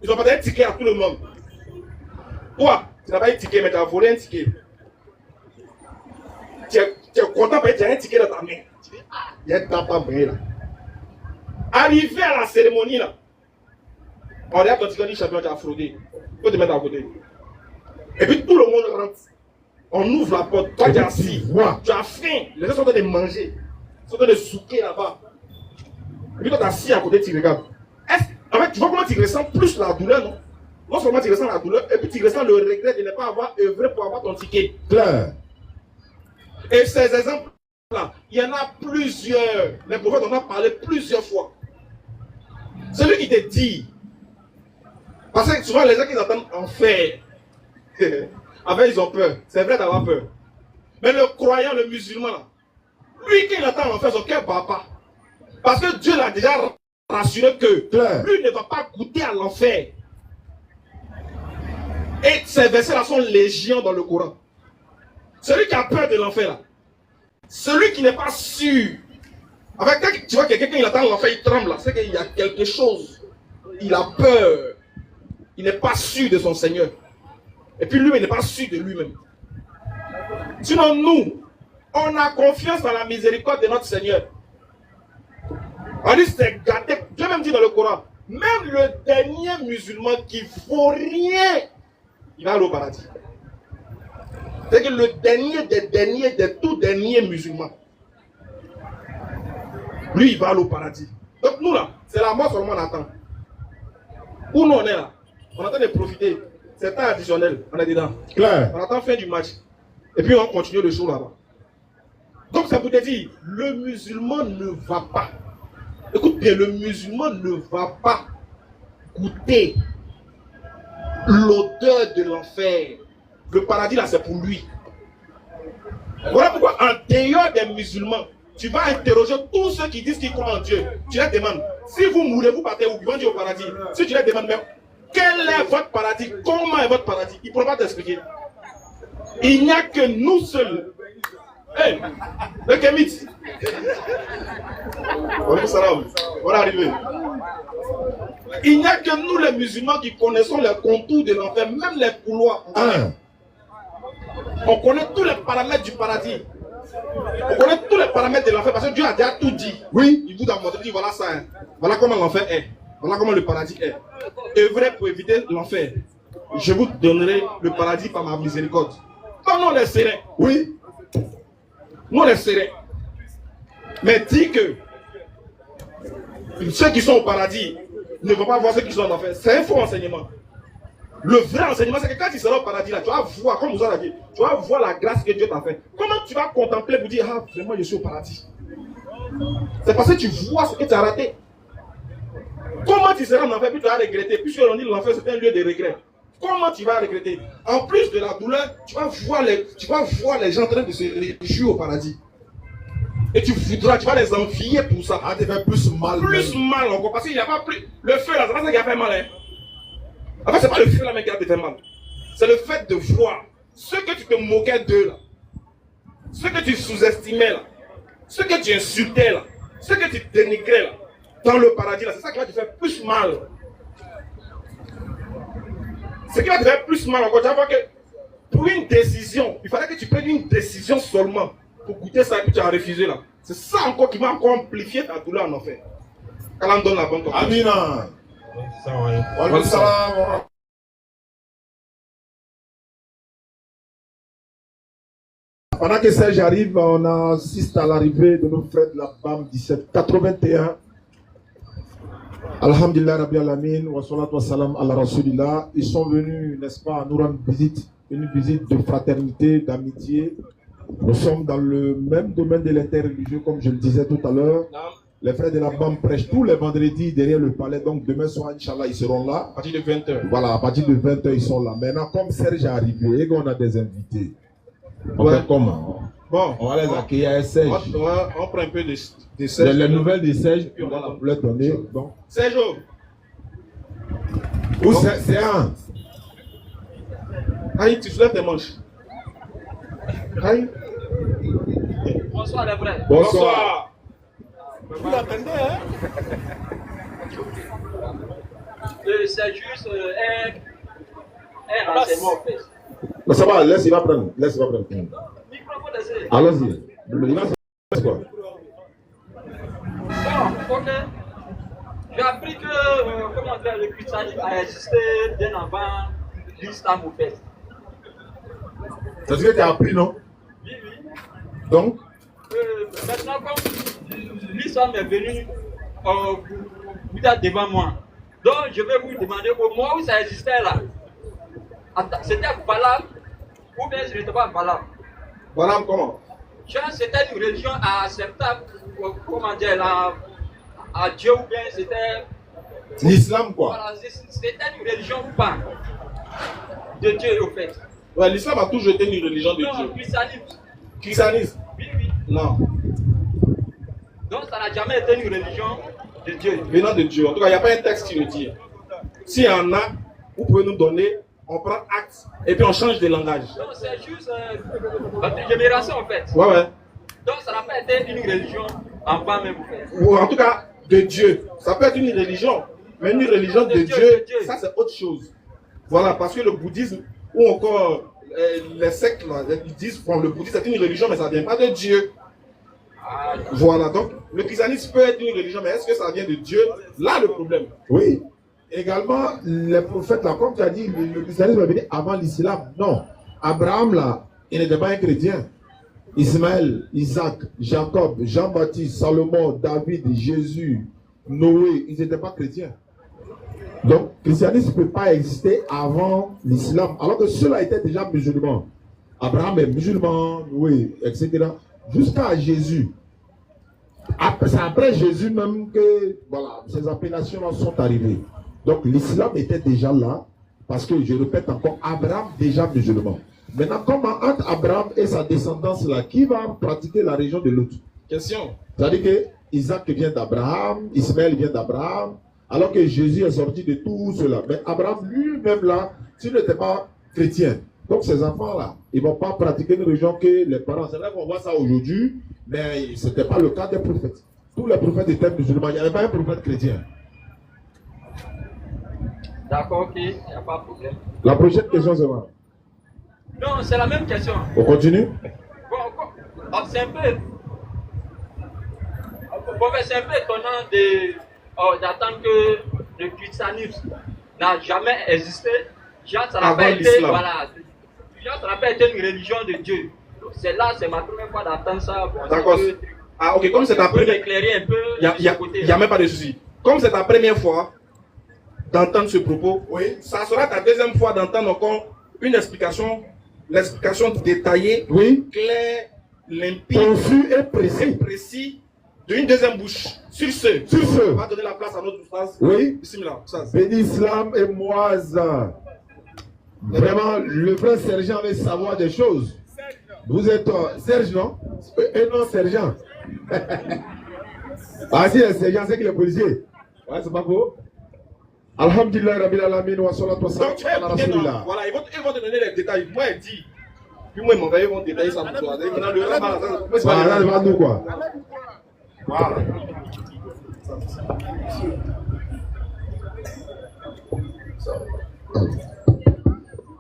Ils ont pas donné un ticket à tout le monde. Toi, tu n'as pas eu un ticket, mais tu as volé un ticket. Tu es content parce que tu as un ticket dans ta main. Tu dis, il y a un temps pas main là. Arrivé à la cérémonie là, on regarde ton ticket, dit champion, tu as fraudé. Il faut te mettre à côté. Et puis tout le monde rentre. On ouvre la porte. Toi, tu es assis. Tu as faim. Les gens sont en train de manger. Ils sont en train de souquer là-bas. Et puis toi, tu es assis à côté, tu regardes. En fait, tu vois comment tu ressens plus la douleur, non? Non seulement tu ressens la douleur, et puis tu ressens le regret de ne pas avoir œuvré pour avoir ton ticket. Claire. Et ces exemples-là, il y en a plusieurs. Les prophètes en ont parlé plusieurs fois. Celui qui te dit, parce que souvent les gens qui entendent enfer, en fait ils ont peur. C'est vrai d'avoir peur. Mais le croyant, le musulman, là, lui qui entend l'enfer, son cœur ne bat pas. Parce que Dieu l'a déjà rassuré que lui ne va pas goûter à l'enfer. Et ces versets-là sont légion dans le Coran. Celui qui a peur de l'enfer, là, celui qui n'est pas sûr. En fait, quand tu vois que quelqu'un il attend l'enfer, il tremble, là, c'est qu'il y a quelque chose. Il a peur. Il n'est pas sûr de son Seigneur. Et puis lui, il n'est pas sûr de lui-même. Sinon, nous, on a confiance dans la miséricorde de notre Seigneur. On dit c'est gâté. Dieu même dit dans le Coran, même le dernier musulman qui ne vaut rien, il va aller au paradis. C'est que le dernier des derniers, des tout derniers musulmans, lui il va aller au paradis. Donc nous là, c'est la mort seulement on attend. Où nous on est là, on attend de profiter. C'est temps additionnel, on est dedans. Claire. On attend fin du match. Et puis on continue le show là-bas. Donc ça peut te dire, le musulman ne va pas. Écoute bien, le musulman ne va pas goûter l'odeur de l'enfer. Le paradis là, c'est pour lui. Voilà pourquoi en dehors des musulmans, tu vas interroger tous ceux qui disent qu'ils croient en Dieu. Tu les demandes, si vous mourrez, vous partez où? Ils vont dire au paradis. Si tu les demandes même, quel est votre paradis? Comment est votre paradis? Ils ne pourront pas t'expliquer. Il n'y a que nous seuls. Hey, le Kémit. On va arriver. Il n'y a que nous les musulmans qui connaissons les contours de l'enfer, même les couloirs. On connaît tous les paramètres du paradis. On connaît tous les paramètres de l'enfer parce que Dieu a déjà tout dit. Oui. Il vous a montré, il dit voilà ça. Hein. Voilà comment l'enfer est. Voilà comment le paradis est. Œuvrez pour éviter l'enfer. Je vous donnerai le paradis par ma miséricorde. Comme nous on est sereins. Oui. Nous on est sereins. Mais dis que ceux qui sont au paradis ne vont pas voir ceux qui sont en enfer. C'est un faux enseignement. Le vrai enseignement, c'est que quand tu seras au paradis, là, tu vas voir, comme vous avez dit, tu vas voir la grâce que Dieu t'a fait. Comment tu vas contempler pour dire, ah, vraiment, je suis au paradis? C'est parce que tu vois ce que tu as raté. Comment tu seras en enfer, puis tu vas regretter, puisque l'on dit l'enfer, c'est un lieu de regret. Comment tu vas regretter? En plus de la douleur, tu vas voir les gens en train de se réjouir au paradis. Et tu vas les envier pour ça. Ah, tu fais plus mal. Plus mal encore, parce qu'il n'y a pas plus. Le feu là, c'est pas ça qui a fait mal. Hein. En fait, c'est pas le feu là même qui a fait mal. C'est le fait de voir ce que tu te moquais d'eux là, ce que tu sous-estimais là, ce que tu insultais là, ce que tu dénigrais là, dans le paradis là, c'est ça qui va te faire plus mal. Ce qui va te faire plus mal encore, tu vas voir que pour une décision, il fallait que tu prennes une décision seulement pour goûter ça et que tu as refusé là. C'est ça encore qui va encore amplifier ta douleur en enfer. Quand on donne la bonne compréhension. Amina. Pendant que Serge arrive, on assiste à l'arrivée de nos frères de la BAM 1781. Alhamdulillah Rabbi Alamin, wa salatu wa salam ala Rasulillah. Ils sont venus, n'est-ce pas, nous rendre visite, une visite de fraternité, d'amitié. Nous sommes dans le même domaine de l'interreligieux, comme je le disais tout à l'heure. Les frères de la BAM prêchent tous les vendredis derrière le palais. Donc demain soir, Inch'Allah, ils seront là. À partir de 20h. Voilà, à partir de 20h, ils sont là. Maintenant, comme Serge est arrivé et qu'on a des invités, on fait comment? Bon, on va les accueillir à Serge. On prend un peu de Serge. Les nouvelles de Serge, puis on va leur donner. Donc. Serge. Où c'est un? Aïe, tu soulèves tes manches. Aïe. Bonsoir les frères. Bonsoir. Vous l'attendez, hein? C'est juste un renseignement en fait. Mais ça va, laisse, il va prendre. Laisse, il va prendre. Allons-y. Il va se quoi? Bon, ok. J'ai appris que comment dire, le christianisme a existé bien avant l'islam au fait. C'est ce que tu as appris, non? Oui, oui. Donc? Maintenant, comme l'islam est venu vous êtes devant moi. Donc, je vais vous demander au moment où ça existait là. C'était valable ou bien ce n'était pas valable? Valable comment? C'était une religion acceptable, comment dire, à Dieu ou bien c'était... L'islam quoi? Voilà, c'était une religion ou pas de Dieu au fait. Ouais, l'islam a toujours été une religion de Dieu. Non, christianisme. Christianisme? Oui, oui. Non. Donc ça n'a jamais été une religion de Dieu. Venant de Dieu. En tout cas, il n'y a pas un texte qui le dit. S'il y en a, vous pouvez nous donner, on prend acte et puis on change de langage. Donc c'est juste une génération en fait. Ouais, ouais. Donc ça n'a pas été une religion avant même en fait. Ou en tout cas, de Dieu. Ça peut être une religion, mais une religion de Dieu, ça c'est autre chose. Voilà, parce que le bouddhisme, ou encore les sectes, là, ils disent bon, le bouddhisme c'est une religion, mais ça ne vient pas de Dieu. Voilà, donc le christianisme peut être une religion, mais est-ce que ça vient de Dieu? Là le problème. Oui. Également, les prophètes, là, comme tu as dit, le christianisme est venu avant l'islam. Non. Abraham, là, il n'était pas un chrétien. Ismaël, Isaac, Jacob, Jean-Baptiste, Salomon, David, Jésus, Noé, ils n'étaient pas chrétiens. Donc, le christianisme ne peut pas exister avant l'islam, alors que ceux-là étaient déjà musulmans. Abraham est musulman, Noé, etc. Jusqu'à Jésus. C'est après Jésus même que voilà, ces appellations-là sont arrivées. Donc, l'islam était déjà là, parce que, je répète encore, Abraham déjà musulman. Maintenant, comment entre Abraham et sa descendance là, qui va pratiquer la religion de l'autre? Question. C'est-à-dire que Isaac vient d'Abraham, Ismaël vient d'Abraham, alors que Jésus est sorti de tout cela. Mais Abraham lui-même là, s'il n'était pas chrétien, donc ces enfants-là, ils ne vont pas pratiquer une religion que les parents. C'est vrai qu'on voit ça aujourd'hui, mais ce n'était pas le cas des prophètes. Tous les prophètes étaient musulmans, il n'y avait pas un prophète chrétien. D'accord, ok, il n'y a pas de problème. La prochaine question, c'est quoi? Non, c'est la même question. On continue? Bon, c'est un peu étonnant d'attendre que le christianisme n'a jamais existé. Genre, ça n'a pas été, voilà, genre, ça n'a pas été une religion de Dieu. C'est ma première fois d'attendre ça. D'accord. Ah, ok, comme c'est ta première... éclairer un peu. Il n'y a même pas de souci. Comme c'est ta première fois d'entendre ce propos. Oui. Ça sera ta deuxième fois d'entendre encore une explication détaillée, oui, claire, limpide, confus et précis d'une deuxième bouche. Sur ce, on va donner la place à notre phrase. Oui. Bismillah. Béni Islam et Moise. Vraiment, le frère sergent veut savoir des choses. Vous êtes Serge, non? Et non, sergent. Ah si, le sergent, c'est que le policier. Ouais, c'est pas beau. Alhamdulillah, Rabbil Alamin, wa salatu wa salam ala Rasulillah. Voilà, ils vont te donner les détails. Moi, il dit. Puis moi, ils vont détailler ça pour toi. Voilà, devant nous, quoi. Voilà.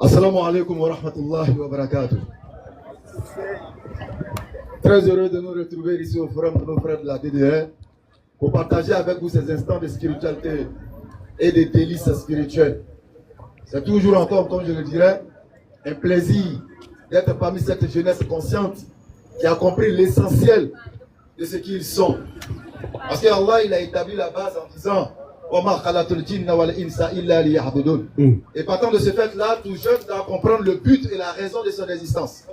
Assalamu alaikum wa rahmatullahi wa barakatuh. Très heureux de nous retrouver ici au forum de nos frères de la DDR pour partager avec vous ces instants de spiritualité et de délices spirituelles. C'est toujours encore, comme je le dirais, un plaisir d'être parmi cette jeunesse consciente qui a compris l'essentiel de ce qu'ils sont. Parce qu'Allah, il a établi la base en disant et partant de ce fait-là, tout jeune doit comprendre le but et la raison de son existence.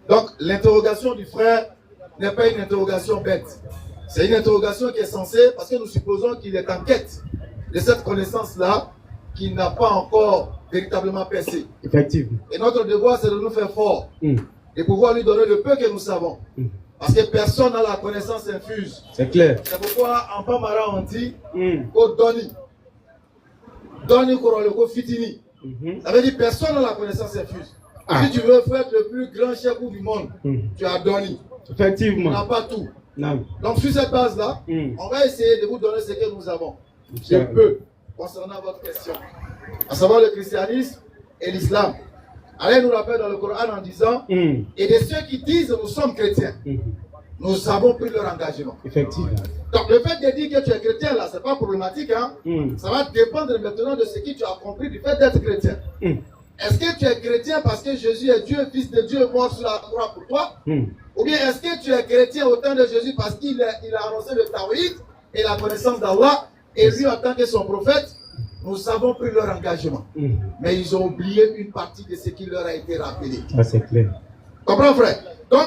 Donc, l'interrogation du frère n'est pas une interrogation bête. C'est une interrogation qui est censée, parce que nous supposons qu'il est en quête de cette connaissance-là, qu'il n'a pas encore véritablement percé. Effectivement. Et notre devoir, c'est de nous faire fort et pouvoir lui donner le peu que nous savons. Parce que personne n'a la connaissance infuse. C'est clair. C'est pourquoi en Pamara on dit au Doni. Doni Koroloko Fitini. Ça veut dire personne n'a la connaissance infuse. Si tu veux faire le plus grand chef du monde, tu as Doni. Effectivement. Tu n'as pas tout. Non. Donc sur cette base-là, on va essayer de vous donner ce que nous avons. Je peux, concernant votre question. À savoir le christianisme et l'islam. Allah nous rappelle dans le Coran en disant et de ceux qui disent nous sommes chrétiens, nous avons pris leur engagement. Effectivement. Donc le fait de dire que tu es chrétien là, c'est pas problématique. Hein? Ça va dépendre maintenant de ce que tu as compris du fait d'être chrétien. Est-ce que tu es chrétien parce que Jésus est Dieu, fils de Dieu, mort sur la croix pour toi? Ou bien est-ce que tu es chrétien au temps de Jésus parce qu'il a annoncé le Tawhid et la connaissance d'Allah, et lui en tant que son prophète, nous avons pris leur engagement. Mais ils ont oublié une partie de ce qui leur a été rappelé. Ah, c'est clair. Comprends, frère? Donc,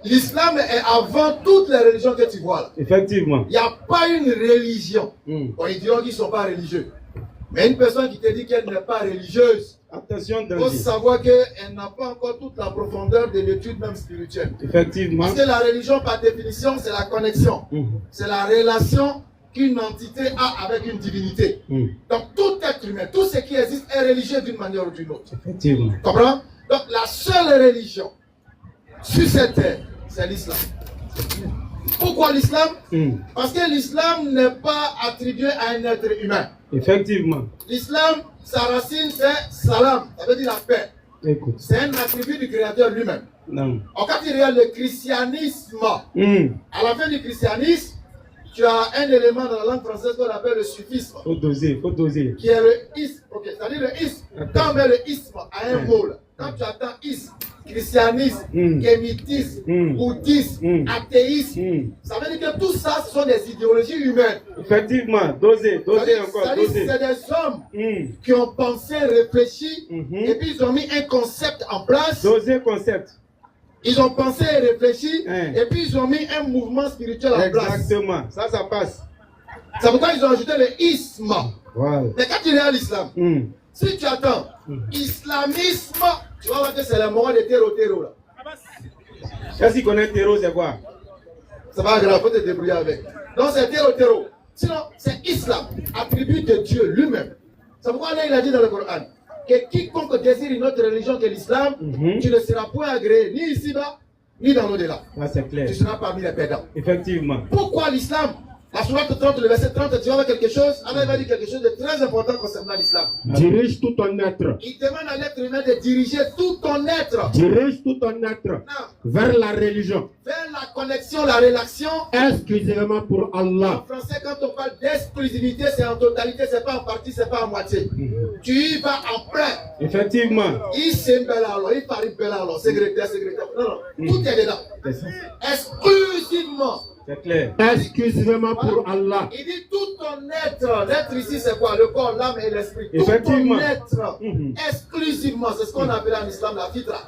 l'islam est avant toutes les religions que tu vois là. Effectivement. Il n'y a pas une religion. Bon, ils diront qu'ils ne sont pas religieux. Mais une personne qui te dit qu'elle n'est pas religieuse, attention, il faut savoir qu'elle n'a pas encore toute la profondeur de l'étude même spirituelle. Effectivement. Parce que la religion, par définition, c'est la connexion. C'est la relation qu'une entité a avec une divinité. Donc tout être humain, tout ce qui existe est religieux d'une manière ou d'une autre. Effectivement. Comprends? Donc la seule religion sur cette terre, c'est l'islam. Pourquoi l'islam? Parce que l'islam n'est pas attribué à un être humain. Effectivement. L'islam, sa racine, c'est salam, ça veut dire la paix. C'est un attribut du créateur lui-même. Non. En quand il regarde le christianisme, à la fin du christianisme, tu as un élément dans la langue française qu'on appelle le suffisme. Faut doser, faut doser. Qui est le isme. Ok, c'est-à-dire le isme. Quand on met le isme à un mot, là, quand tu attends isme, christianisme, kémitisme, bouddhisme, athéisme, ça veut dire que tout ça, ce sont des idéologies humaines. Effectivement, doser, doser encore, doser. C'est des hommes qui ont pensé, réfléchi, et puis ils ont mis un concept en place. Doser concept. Ils ont pensé et réfléchi, et puis ils ont mis un mouvement spirituel en place. Exactement, ça passe. C'est pourquoi ils ont ajouté le isme. Wow. Mais quand tu regardes l'islam, si tu attends, islamisme, tu vas voir que c'est la morale de terreau là. Qu'est-ce qu'il connaît terreau, c'est quoi? C'est pas grave, faut te débrouiller avec. Donc c'est terreau. Sinon, c'est islam, attribut de Dieu lui-même. C'est pourquoi Allah il a dit dans le Coran que quiconque désire une autre religion que l'islam, tu ne seras point agréé ni ici-bas, ni dans l'au-delà. Ah, c'est clair. Tu seras parmi les perdants. Effectivement. Pourquoi l'islam? La sourate 30, le verset 30, tu vas voir quelque chose. Allah va dire quelque chose de très important concernant l'islam. Dirige tout ton être. Il demande à l'être humain de diriger tout ton être. Dirige tout ton être vers la religion. Vers la connexion, la relation. Exclusivement pour Allah. En français, quand on parle d'exclusivité, c'est en totalité, c'est pas en partie, c'est pas en moitié. Tu y vas en plein. Effectivement. Il s'est alors, il parle alors, secrétaire. Non, tout est dedans. Exclusivement C'est clair. Exclusivement pour Allah. Il dit tout ton être. L'être ici, c'est quoi? Le corps, l'âme et l'esprit. Tout ton être. Exclusivement. C'est ce qu'on appelle en islam la fitra.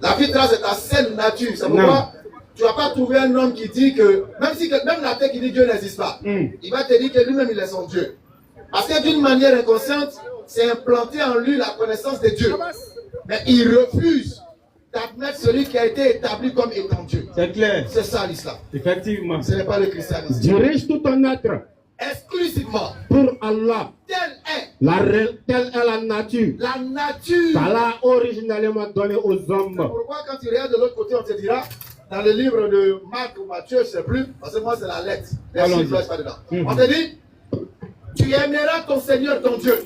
La fitra, c'est ta saine nature. C'est pourquoi tu ne vas pas trouver un homme qui dit que, même la tête qui dit Dieu n'existe pas, il va te dire que lui-même, il est son Dieu. Parce que d'une manière inconsciente, c'est implanté en lui la connaissance de Dieu. Mais il refuse d'admettre celui qui a été établi comme étant Dieu. C'est clair. C'est ça l'islam. Effectivement. Ce n'est pas le christianisme. Dirige tout ton être. Exclusivement. Pour Allah. Telle est la nature. La nature. Allah originellement donné aux hommes. Pourquoi quand tu regardes de l'autre côté, on te dira, dans le livre de Marc ou Matthieu, je ne sais plus, parce que moi c'est la lettre. Pas dedans. On te dit, tu aimeras ton Seigneur, ton Dieu,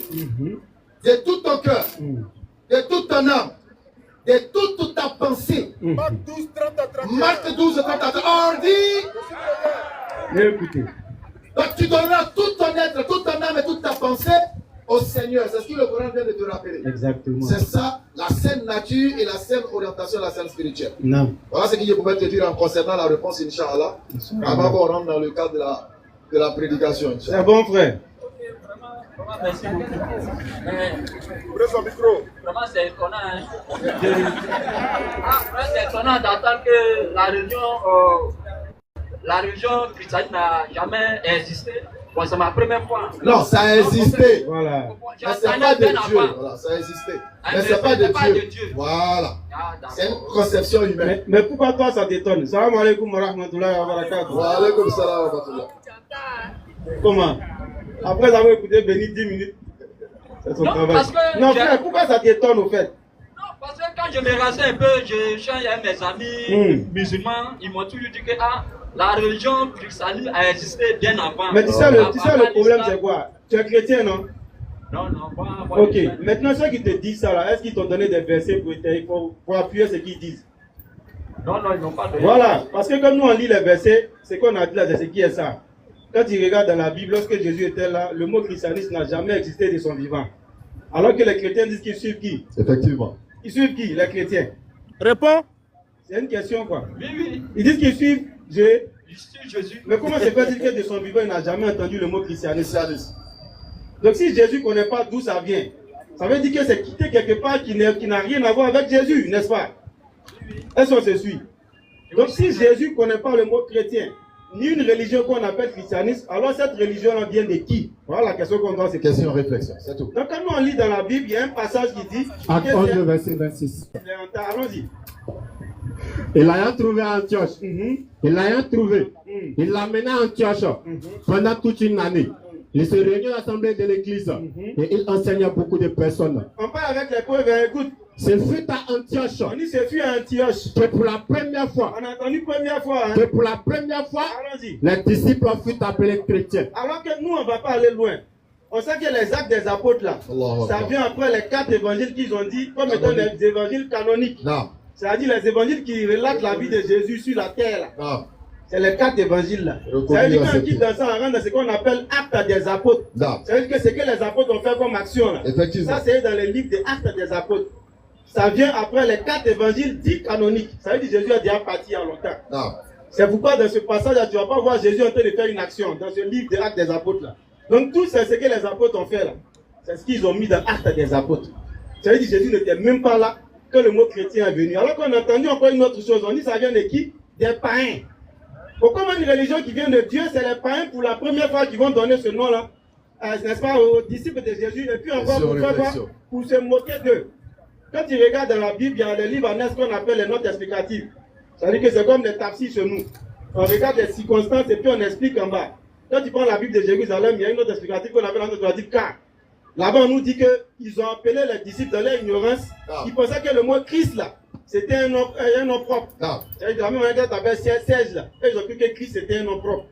de tout ton cœur, de toute ton âme, de toute ta pensée. Marc 12, 30 à 30. On dit, écoutez. Donc tu donneras tout ton être, toute ton âme et toute ta pensée au Seigneur. C'est ce que le Coran vient de te rappeler. Exactement. C'est ça, la saine nature et la saine orientation, la saine spirituelle. Non. Voilà ce que je pouvais te dire en concernant la réponse, Inch'Allah. Avant qu'on rentre dans le cadre de la prédication. C'est bon, frère. Merci beaucoup. Ouvrez son micro. Vraiment, c'est étonnant. C'est étonnant d'entendre que la religion chrétienne n'a jamais existé. Bon, c'est ma première fois. Non, ça a existé. Voilà. Mais c'est pas de Dieu. Voilà, ça a existé. Mais c'est pas de Dieu. Voilà. C'est une conception humaine. Mais pourquoi toi ça t'étonne? Salam alaikum wa rahmatullahi wa barakatuh. Wa alaikum salam wa rahmatullahi. Comment? Après avoir écouté Béni 10 minutes. C'est son travail. Non, frère, pourquoi ça t'étonne au fait? Non, parce que quand je me renseigne un peu, je change avec mes amis musulmans, ils m'ont toujours dit que la religion chrétienne a existé bien avant. Mais tu sais le problème c'est quoi? Tu es chrétien, non? Non, pas. Ok, maintenant ceux qui te disent ça là, est-ce qu'ils t'ont donné des versets pour appuyer ce qu'ils disent? Non, ils n'ont pas donné. Voilà, parce que quand nous on lit les versets, ce qu'on a dit là, c'est ce qui est ça. Quand tu regardes dans la Bible, lorsque Jésus était là, le mot christianisme n'a jamais existé de son vivant. Alors que les chrétiens disent qu'ils suivent qui? Effectivement. Ils suivent qui? Les chrétiens. Réponds. C'est une question quoi. Oui. Ils disent qu'ils suivent Jésus. Mais comment se fait-il que de son vivant, il n'a jamais entendu le mot christianisme? Donc si Jésus ne connaît pas d'où ça vient, ça veut dire que c'est quitté quelque part qui n'a rien à voir avec Jésus, n'est-ce pas? Est-ce qu'on se suit? Donc si Jésus ne connaît pas le mot chrétien, ni une religion qu'on appelle christianisme, alors cette religion vient de qui? Voilà la question qu'on doit se poser. Question réflexion, c'est tout. Donc quand nous on lit dans la Bible, il y a un passage qui dit... Acte 11, verset 26. Allons-y. Et l'ayant trouvé à Antioche, il l'amena à Antioche pendant toute une année. Il se réunit à l'assemblée de l'église et il enseigna beaucoup de personnes. On parle avec les pauvres, écoute. Ce fut à Antioche. On dit ce fut à Antioche. Que pour la première fois. On a entendu première fois. Que pour la première fois, les disciples furent appelés chrétiens. Alors que nous, on ne va pas aller loin. On sait que les actes des apôtres là, ça vient après les 4 évangiles qu'ils ont dit, comme étant les évangiles canoniques. C'est-à-dire les évangiles qui relatent la vie de Jésus sur la terre là. C'est les 4 évangiles là. Ça veut dire qu'on quitte dans ça, on rentre dans ce qu'on appelle actes des apôtres. Ça veut dire que ce que les apôtres ont fait comme action là. Ça c'est dans les livres des actes des apôtres. Ça vient après les 4 évangiles dits canoniques. Ça veut dire que Jésus a déjà parti il y a longtemps. C'est pourquoi dans ce passage là, tu ne vas pas voir Jésus en train de faire une action dans ce livre des actes des apôtres là. Donc tout c'est ce que les apôtres ont fait là. C'est ce qu'ils ont mis dans l'acte des apôtres. Ça veut dire que Jésus n'était même pas là que le mot chrétien est venu. Alors qu'on a entendu encore une autre chose. On dit ça vient de qui? Des païens. Pourquoi une religion qui vient de Dieu, c'est les païens pour la première fois qui vont donner ce nom-là, n'est-ce pas, aux disciples de Jésus, et puis encore pour se moquer d'eux. Quand tu regardes dans la Bible, il y a des livres en est qu'on appelle les notes explicatives. Ça veut dire que c'est comme des tafsirs chez nous. On regarde les circonstances et puis on explique en bas. Quand tu prends la Bible de Jérusalem, il y a une note explicative qu'on appelle la note explicitative K. Là-bas, on nous dit qu'ils ont appelé les disciples dans leur ignorance. Ils pensaient que le mot Christ là, c'était un nom propre. C'est-à-dire, de la même manière que tu appelles Serge là, ils ont cru que Christ était un nom propre.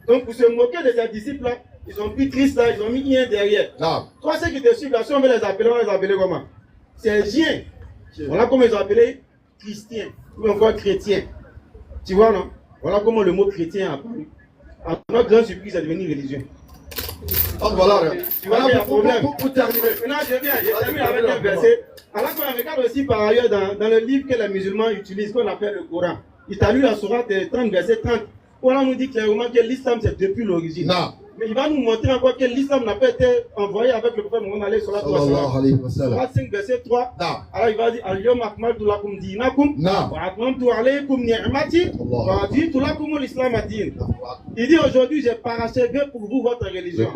Donc, pour se moquer de ces disciples là, ils ont pris Christ là, ils ont mis un derrière. Toi, ceux qui te suivent là, si on veut les appeler, on va les appeler comment? C'est Gien. Voilà comment ils ont appelé chrétiens, ou encore chrétiens. Tu vois, non? Voilà comment le mot chrétien a apparu. À notre grande surprise, c'est devenu religion. Donc voilà, tu vois, il y a un problème. Pour terminer. Maintenant, je termine avec un verset. Alors qu'on regarde aussi par ailleurs dans le livre que les musulmans utilisent, qu'on appelle le Coran. Il t'a lu la sourate 30, verset 30. Coran nous dit clairement que l'islam c'est depuis l'origine. Non. Mais il va nous montrer encore que l'islam n'a pas été envoyé avec le prophète Mohammed alayhi wa sallam. Surat 5 verset 3. Alors il va dire Al-yawma akmaltu lakum dinakum wa atmamtu alaykum ni'mati wa raditu lakum al-islam ad-din. Il dit aujourd'hui j'ai parachevé pour vous votre religion.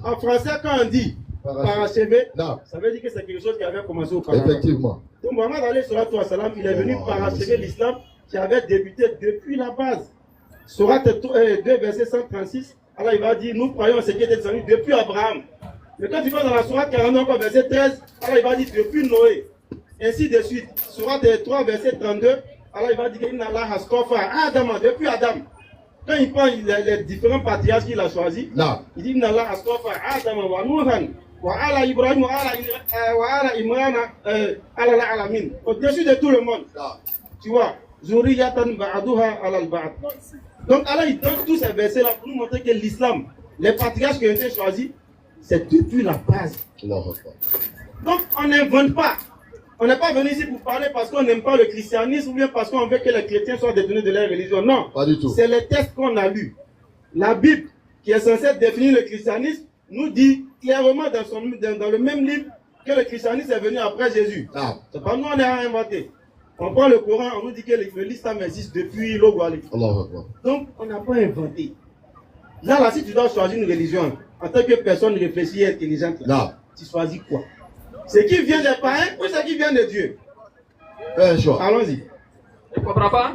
En français quand on dit parachevé, ça veut dire que c'est quelque chose qui avait commencé auparavant. Effectivement. Donc Mohammed alayhi wa sallam, il est venu parachever l'islam qui avait débuté depuis la base. Surat 2 verset 136. Alors il va dire, nous croyons ce qui est descendu depuis Abraham. Mais quand tu vas dans la Sourate 49, verset 13, alors il va dire depuis Noé. Ainsi de suite. Sourate 3, verset 32, alors il va dire qu'il Adam, depuis Adam. Quand il prend les différents patriarches qu'il a choisis, il dit Allah Adam wa Nuhan wa ala Ibrahim wa ala Imran ala alamin. Au-dessus de tout le monde. Tu vois, Zuriyatan ba'aduha ala al-ba'd. Donc Allah il donne tous ces versets-là pour nous montrer que l'islam, les patriarches qui ont été choisis, c'est depuis la base. Donc on n'invente pas. On n'est pas venu ici pour parler parce qu'on n'aime pas le christianisme ou bien parce qu'on veut que les chrétiens soient détenus de leur religion. Non, pas du tout. C'est les textes qu'on a lus. La Bible, qui est censée définir le christianisme, nous dit clairement dans le même livre que le christianisme est venu après Jésus. C'est pas nous on a inventé. On prend le Coran, on nous dit que l'islam existe depuis l'Oghali. Donc, on n'a pas inventé. Là, si tu dois choisir une religion, en tant que personne réfléchie et intelligente, tu choisis quoi? Ce qui vient des païens ou ce qui vient de Dieu? Fais un choix. Allons-y. Tu ne comprends pas?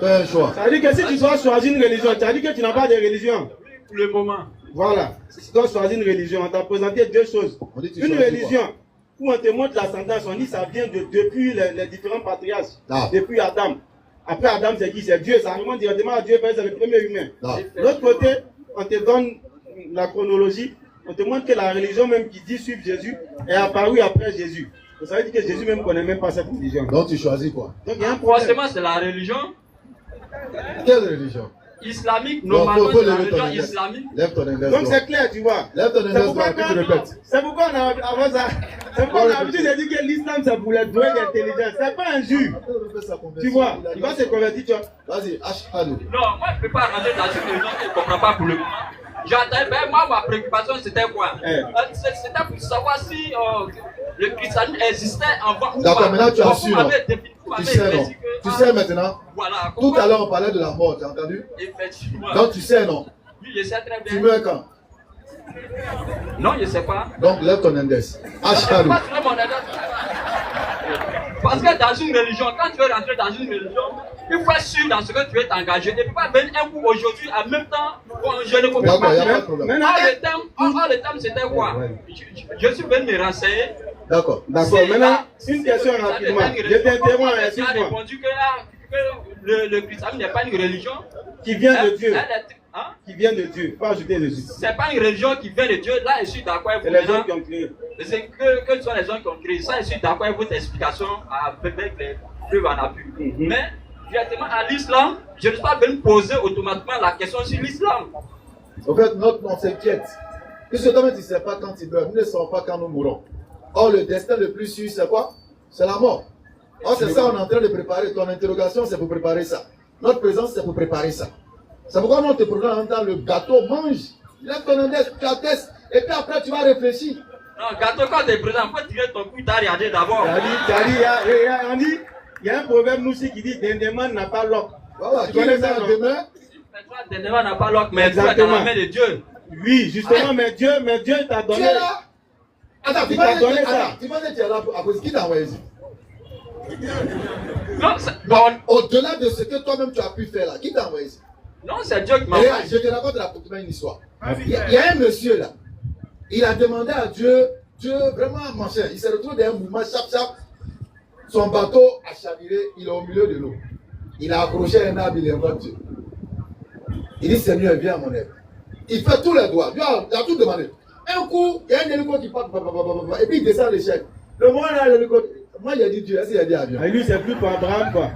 Fais un choix. Ça veut dire que si tu dois choisir une religion, tu as dit que tu n'as pas de religion. Pour le moment. Voilà. Si tu dois choisir une religion, on t'a présenté deux choses. Une religion où on te montre l'ascendance, on dit que ça vient depuis les différents patriarches, depuis Adam. Après Adam, c'est qui? C'est Dieu, ça remonte directement à Dieu, c'est le premier humain. De l'autre côté, on te donne la chronologie, on te montre que la religion même qui dit suivre Jésus est apparue après Jésus. Ça veut dire que Jésus même ne connaît même pas cette religion. Donc tu choisis quoi? Donc il y a un problème. Forcément, c'est la religion. Quelle religion? Islamique, normalement, c'est la religion islamique. Donc c'est clair, tu vois. Lève ton index, tu répètes. C'est pourquoi on a avant ça. C'est pourquoi on a l'habitude de dire que l'islam c'est pour les doués d'intelligence. C'est pas un jus. Tu vois, il va se convertir, tu vois. Vas-y, Ashhadu. Non, moi je ne peux pas rentrer dans une religion que je ne comprends pas pour le moment. J'entends, moi ma préoccupation c'était quoi? C'était pour savoir si le christianisme existait avant ou pas. D'accord, maintenant tu as su. Tu sais non? Tu sais maintenant? Voilà. Tout à l'heure on parlait de la mort, tu as entendu? Effectivement. Donc tu sais non? Oui, je sais très bien. Tu meurs quand? Non, je ne sais pas. Donc lève ton index. Ashhadu. Parce que dans une religion, quand tu veux rentrer dans une religion, il faut être sûr dans ce que tu veux t'engager. Tu ne peux pas venir un coup aujourd'hui en même temps. Je ne comprends pas. Le thème, c'était quoi? Je suis venu me renseigner. D'accord. Maintenant, une question rapidement. Je t'interromps, excuse-moi. Tu as répondu que le christianisme n'est pas une religion qui vient de Dieu. Qui vient de Dieu. Pas ajouter dessus. C'est pas une religion qui vient de Dieu. Là, je suis d'accord avec vous. C'est les gens qui ont créé. C'est que ce sont les gens qui ont créé. Ça, je suis d'accord avec votre explication avec les preuves en appui. Mais, directement à l'islam, je ne suis pas venu poser automatiquement la question sur l'islam. En fait, on s'inquiète. Puisque toi-même, tu ne sais pas quand tu meurs. Nous ne savons pas quand nous mourrons. Or, le destin le plus sûr, c'est quoi? C'est la mort. Or, c'est ça qu'on est en train de préparer. Ton interrogation, c'est pour préparer ça. Notre présence, c'est pour préparer ça. C'est pourquoi nous te prenons en même temps le gâteau, mange, lève ton index, tu attestes, et puis après tu vas réfléchir. Non, gâteau, quand tu es présent, il faut tirer ton coup, tu as regardé d'abord. On dit, il y a un proverbe nous aussi qui dit Dendeman n'a pas l'oc. Voilà, tu connais ça demain? Dendeman n'a pas l'oc, mais Dieu est dans la main de Dieu. Oui, justement, mais Dieu t'a donné. Tu es là? Attends, tu vas dire que tu es là à cause qui t'a envoyé ici? Au-delà de ce que toi-même tu as pu faire là, qui t'a envoyé ici? Non, c'est Dieu qui m'a envoyé. Je te raconte une histoire. Il y a un monsieur là, il a demandé à Dieu, vraiment machin, il s'est retrouvé dans un mouvement chap, son bateau a chaviré, il est au milieu de l'eau. Il a accroché un arbre, il invoque Dieu. Il dit Seigneur, viens à mon aide. Il fait tous les doigts, il a tout demandé. Un coup, il y a un hélico qui part, et puis il descend l'échelle. Le moment là, l'hélico, moi il a dit Dieu, est-ce qu'il a dit avion? Et lui, c'est plus pour Abraham quoi.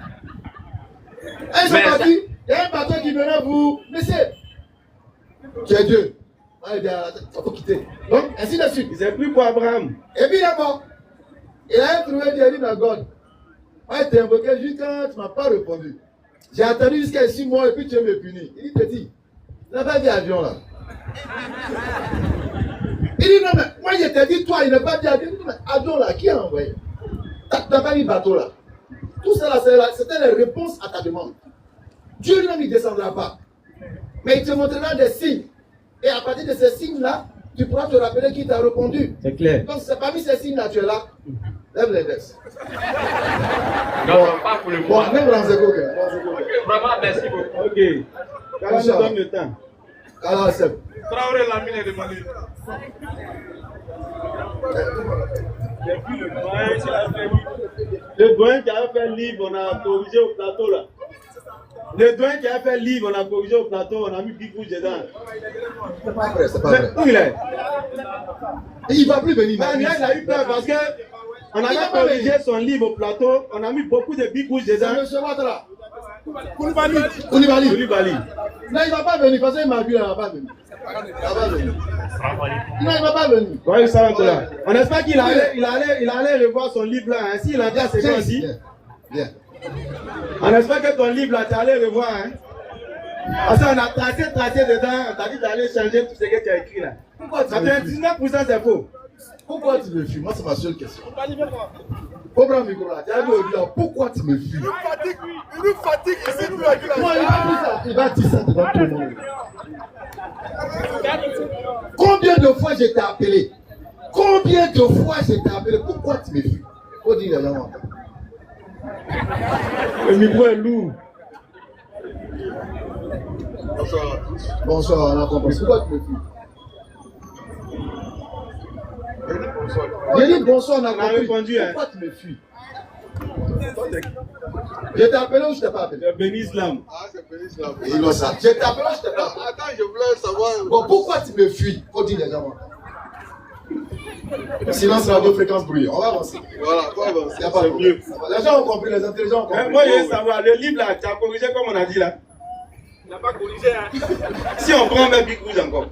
Ils sont partis. Il y a un bateau qui venait vous laisser. Tu es Dieu. Il faut quitter. Donc, ainsi de suite. C'est plus pour Abraham. Et puis il est mort. Il a trouvé Dieu, il dit, mais God, moi, je t'ai invoqué juste quand tu ne m'as pas répondu. J'ai attendu jusqu'à 6 mois et puis tu veux me punir. Il dit, petit, tu n'as pas dit avion là. Il dit, non, mais moi je t'ai dit, toi, il n'a pas dit avion. Mais avion là, qui a envoyé? Tu n'as pas dit bateau là. Tout ça là, c'était la réponse à ta demande. Dieu lui-même, il ne descendra pas. Mais il te montrera des signes. Et à partir de ces signes-là, tu pourras te rappeler qui t'a répondu. C'est clair. Donc, c'est parmi ces signes-là, tu es là. Lève les vestes. Non, pas pour le Bon, moment. même dans Zégo. Ok, vraiment, merci beaucoup. Ok. Kala nous donne le temps. Alors, c'est. Traoré Lamine est demandé. Le doyen qui a fait livre, on a corrigé au plateau là. Le doyen qui a fait livre, on a corrigé au plateau, on a mis Big Rouge dedans. C'est pas vrai, c'est pas vrai. Où il est? Il ne va plus venir. Il a eu peur parce que on avait corrigé son livre au plateau, on a mis beaucoup de Big Rouge dedans. C'est M. Ouattara. Koulibaly. Non, il ne va pas venir parce qu'il m'a vu, il ne va pas venir. Non, il ne va pas venir. Ouais, ça va là. On espère qu'il allait revoir son livre là. Hein. S'il a dit à ce temps-ci. Bien. On espère que ton livre là, tu allais revoir. Hein. Parce qu'on a tracé dedans, on t'a dit d'aller changer tout ce que tu as écrit là. Pourquoi tu me fuis? 99% c'est faux. Pourquoi tu me fuis? Moi, c'est ma seule question. Faut prendre le micro là. Tu as dit au bilan, pourquoi tu me fuis? Il nous fatigue ici, nous, avec la Non, il va dire ça devant tout le monde. Combien de fois je t'ai appelé? Combien de fois je t'ai appelé? Pourquoi tu me fuis? Faut dire les gens. Le micro est lourd. Bonsoir à tous. Bonsoir, on a compris. Pourquoi tu me fuis? J'ai dit bonsoir, on a compris. Répondu, hein. Pourquoi tu me fuis? Je t'ai appelé ou je t'ai pas appelé? Béni Islam. Ah, c'est Béni Islam. Il va ça. Je t'ai appelé ou je t'ai pas appelé? Attends, je voulais savoir. Bon, pourquoi tu me fuis? Faut dire les gens. Silence radio fréquence bruit. On va avancer. Voilà, on va avancer. C'est mieux. Les gens ont compris, les intelligents ont compris. Moi, je veux savoir, le livre là, tu as corrigé comme on a dit là. Il n'a pas corrigé, hein. Si on prend même Big Rouge encore.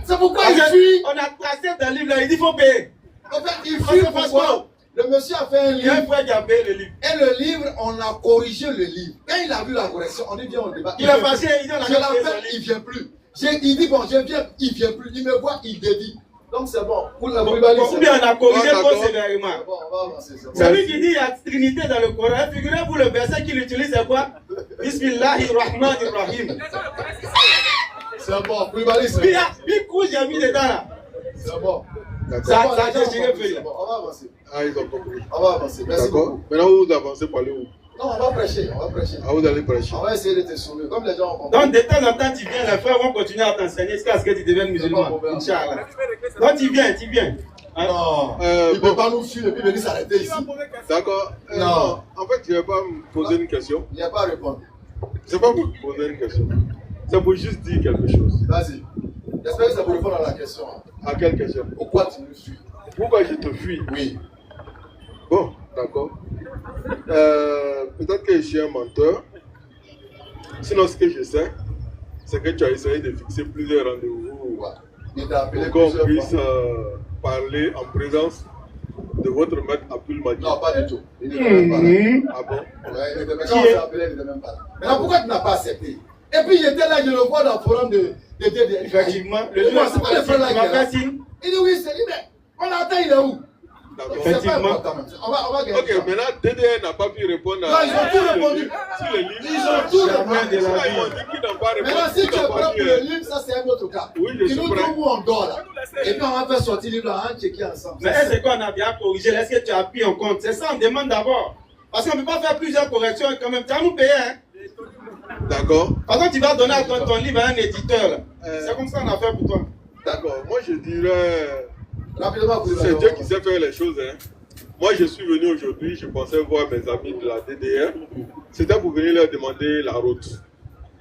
C'est pourquoi il fuit. On a tracé dans le livre là, il dit qu'il faut payer. En fait, il fuit pourquoi? Le monsieur a fait un Il y a un livre. frère qui a payé le livre. Et le livre, on a corrigé le livre. Quand il a vu la correction, on dit viens au débat. Il a passé, il dit on a Je payé l'appelle, son il livre. vient plus. Il dit bon, je viens, il vient plus. Il me voit, il dédie. Donc c'est bon. Pour la Koulibaly, Ou bien on a corrigé considérément. bon, on va avancer. Celui qui dit il y a Trinité dans le Coran, figurez-vous le verset qu'il utilise c'est quoi? Bismillahirrahmanirrahim. C'est bon, Koulibaly, c'est Puis il y bon. a Big Rouge, j'ai mis dedans là. C'est bon. Ça Bon, a les gens ont déchiré compris, feuille c'est là. bon. On va avancer. Ah, ils ont compris. On va avancer. Merci D'accord. beaucoup. Maintenant, vous avancez pour aller où? Non, on va prêcher. On va prêcher. Ah, vous allez prêcher. On va essayer de te sauver. Comme les gens ont compris. Donc de temps en temps tu viens, les frères vont continuer à t'enseigner jusqu'à ce que tu deviennes musulman. Inch'Allah. Donc tu viens. Hein? Non, il ne peut pas nous fuir et puis venir s'arrêter ici. D'accord. Non. En fait, je ne vais pas me poser une question. Il n'y a pas à répondre. C'est pas pour poser une question. C'est pour juste dire quelque chose. Vas-y. J'espère que ça vous répond à la question. À quelle question? Pourquoi tu me fuis? Pourquoi je te fuis? Oui. Bon, d'accord. Peut-être que je suis un menteur. Sinon, ce que je sais, c'est que tu as essayé de fixer plusieurs rendez-vous Il t'a appelé pour qu'on plusieurs puisse fois. parler en présence de votre maître Abdul Majid. Non, pas du tout. Il n'était même pas là. Ah bon? Ouais, il était même... Quand on s'est appelé, il n'était même pas là. Maintenant, pourquoi tu n'as pas accepté? Et puis, j'étais là, je le vois dans le forum de DDR. Effectivement. Le jour C'est pas le frère là qui est là. fait signe. Il dit oui, c'est lui, mais on attend, il est où? D'accord. C'est pas important même. On va gagner. Ok, maintenant DDR n'a pas pu répondre Non, ils ont tout répondu. sur le livre. Ils ont tout répondu. Ils ont dit qu'ils n'ont pas répondu. Maintenant, si tu es qu'ils n'ont prêt pas pour pu, le livre, ça c'est un autre cas. Oui, je Tu suis nous prêt. trouves où on dort là. Et puis on va faire sortir le livre là, on checker ensemble. Mais est-ce qu'on a bien corrigé? Est-ce que tu as pris en compte? C'est ça on demande d'abord. Parce qu'on ne peut pas faire plusieurs corrections quand même. Tu vas nous payer, hein? D'accord. Par contre, tu vas donner ton livre à un éditeur. Là. C'est comme ça qu'on a fait pour toi. D'accord. Moi, je dirais... Rapidement, c'est Dieu qui sait faire les choses. Hein. Moi, je suis venu aujourd'hui, je pensais voir mes amis de la DDR. C'était pour venir leur demander la route.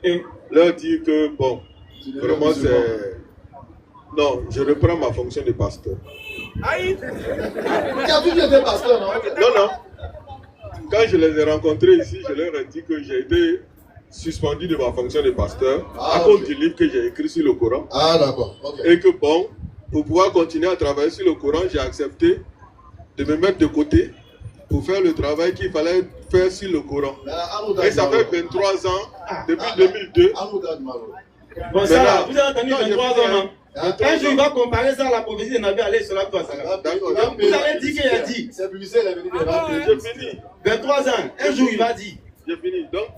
Et leur dire que, bon, vraiment, c'est... Non, je reprends ma fonction de pasteur. Aïe! Tu as toujours été pasteur, non? Non. Quand je les ai rencontrés ici, je leur ai dit que j'ai été suspendu de ma fonction de pasteur à cause du livre que j'ai écrit sur le Coran. Ah, d'accord. Okay. Et que, bon, pour pouvoir continuer à travailler sur le Coran, j'ai accepté de me mettre de côté pour faire le travail qu'il fallait faire sur le Coran. Et ça fait 23 ans, depuis 2002. Bon, ça là, vous avez attendu 23 ans. Un jour, il va comparer ça à la prophétie de Nabi alayhi salatu wa salam. Vous allez dire qu'il a dit. C'est publicité, il a venu de J'ai fini. 23 ans, un jour, il va dire. J'ai fini. Donc,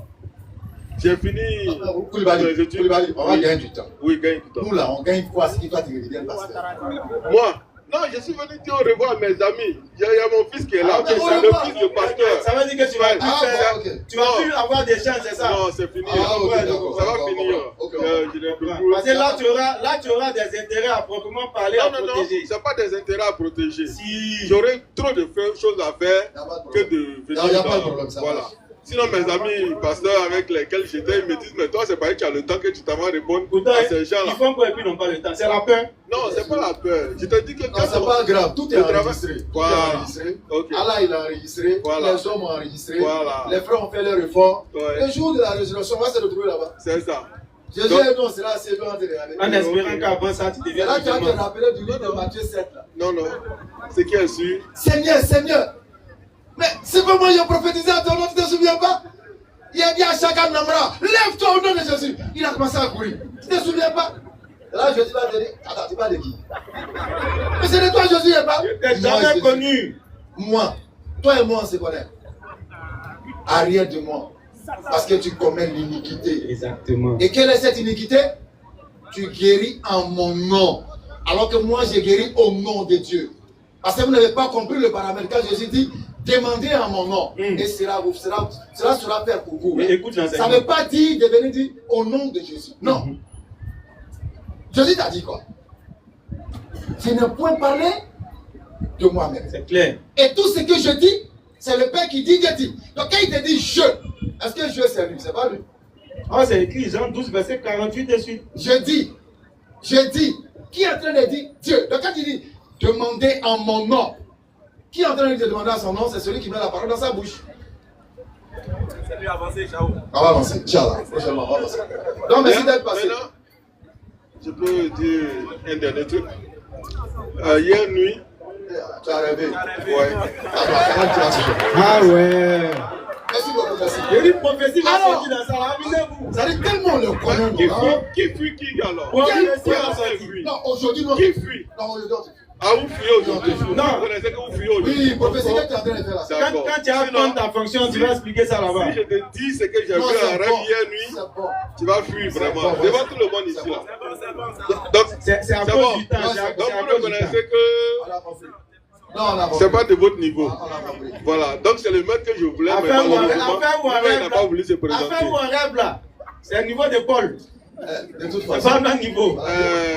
j'ai fini. Koulibaly, on va gagner du temps. Oui, gagner du temps. Nous là, on gagne quoi? Ce qui va te dire, pasteur. Moi, non, je suis venu dire au revoir à mes amis. Il y a mon fils qui est là. C'est le fils du pasteur. Ça veut dire que tu vas plus faire. Tu vas plus avoir des chances, c'est ça? Non, c'est fini. Ça va finir. Parce que là, tu auras des intérêts à proprement parler à protéger. Non, c'est pas des intérêts à protéger. J'aurais trop de choses à faire que de venir. Il n'y a pas de problème, ça. Voilà. Sinon, mes amis pasteurs avec lesquels j'étais, ils me disent, mais toi, c'est pas que tu as le temps que tu t'en vas répondre à ces gens-là. Ils font quoi et puis ils n'ont pas le temps? C'est la peur? Non, c'est pas la peur. Je te dis que quand c'est pas grave, tout est enregistré. Voilà. Allah, il a enregistré. Voilà. Les hommes ont enregistré. Voilà. Les frères ont fait leur effort. Ouais. Le jour de la résurrection, on va se retrouver là-bas. C'est ça. Jésus est non, c'est là, c'est loin de regarder. En espérant qu'avant ça, tu deviens. Là, tu as te rappelé du livre de Matthieu 7. Là. Non, non. C'est qui est sûr? Seigneur, Seigneur. Mais c'est pas moi qui ai prophétisé à ton nom, tu ne te souviens pas? Il a dit à chacun Namra, lève-toi au nom de Jésus. Il a commencé à courir. Tu ne te souviens pas? Et là, Jésus va te dire, attends, tu parles de qui? Mais c'est de toi, Jésus, n'est pas? Je t'ai jamais connu. Moi, toi et moi, on se connaît. Arrière de moi. Parce que tu commets l'iniquité. Exactement. Et quelle est cette iniquité? Tu guéris en mon nom. Alors que moi, j'ai guéri au nom de Dieu. Parce que vous n'avez pas compris le paramètre. Quand Jésus dit, demandez en mon nom. Et cela sera fait pour vous. Écoute, ça ne veut pas dire de venir dire au nom de Jésus. Non. Jésus t'a dit quoi? Je n'ai point parlé de moi-même. C'est clair. Et tout ce que je dis, c'est le Père qui dit, Dieu dit. Donc quand il te dit je, est-ce que je c'est lui? C'est pas lui. Oh, c'est écrit Jean 12, verset 48 et suite. Je dis. Qui est en train de dire Dieu? Donc quand il dit, demandez en mon nom. Qui est en train de demander à son nom? C'est celui qui met la parole dans sa bouche. C'est lui avancer, ciao. On va avancer, Inch'Allah. Prochainement, on va avancer. Donc merci d'être passé. Maintenant, je peux dire un dernier truc. Hier nuit. Tu as rêvé. Ouais. Ah ouais. Merci beaucoup, merci. Il y a une prophétie va sortir dans ça, amusez-vous. Ça dit tellement le connaît. Qui fuit qui alors? Non, aujourd'hui, non. Qui fuit? Non, aujourd'hui. Ah, vous fuyez aujourd'hui? Non. Vous connaissez que vous fuyez aujourd'hui? Oui, prophétie, qu'est-ce que tu es en train de faire là? Quand tu as fait ta fonction, tu vas expliquer ça là-bas. Si je te dis ce que j'ai vu en rêve hier nuit, tu vas fuir vraiment. Devant tout le monde ici là. Donc, c'est à cause du temps. Donc, vous reconnaissez que non, c'est pas de votre niveau. Voilà, donc c'est le maître que je voulais, mais malheureusement, il n'a pas voulu se présenter. Affaire ou un rêve là, c'est un niveau de Paul. De toute C'est façon. pas le même niveau.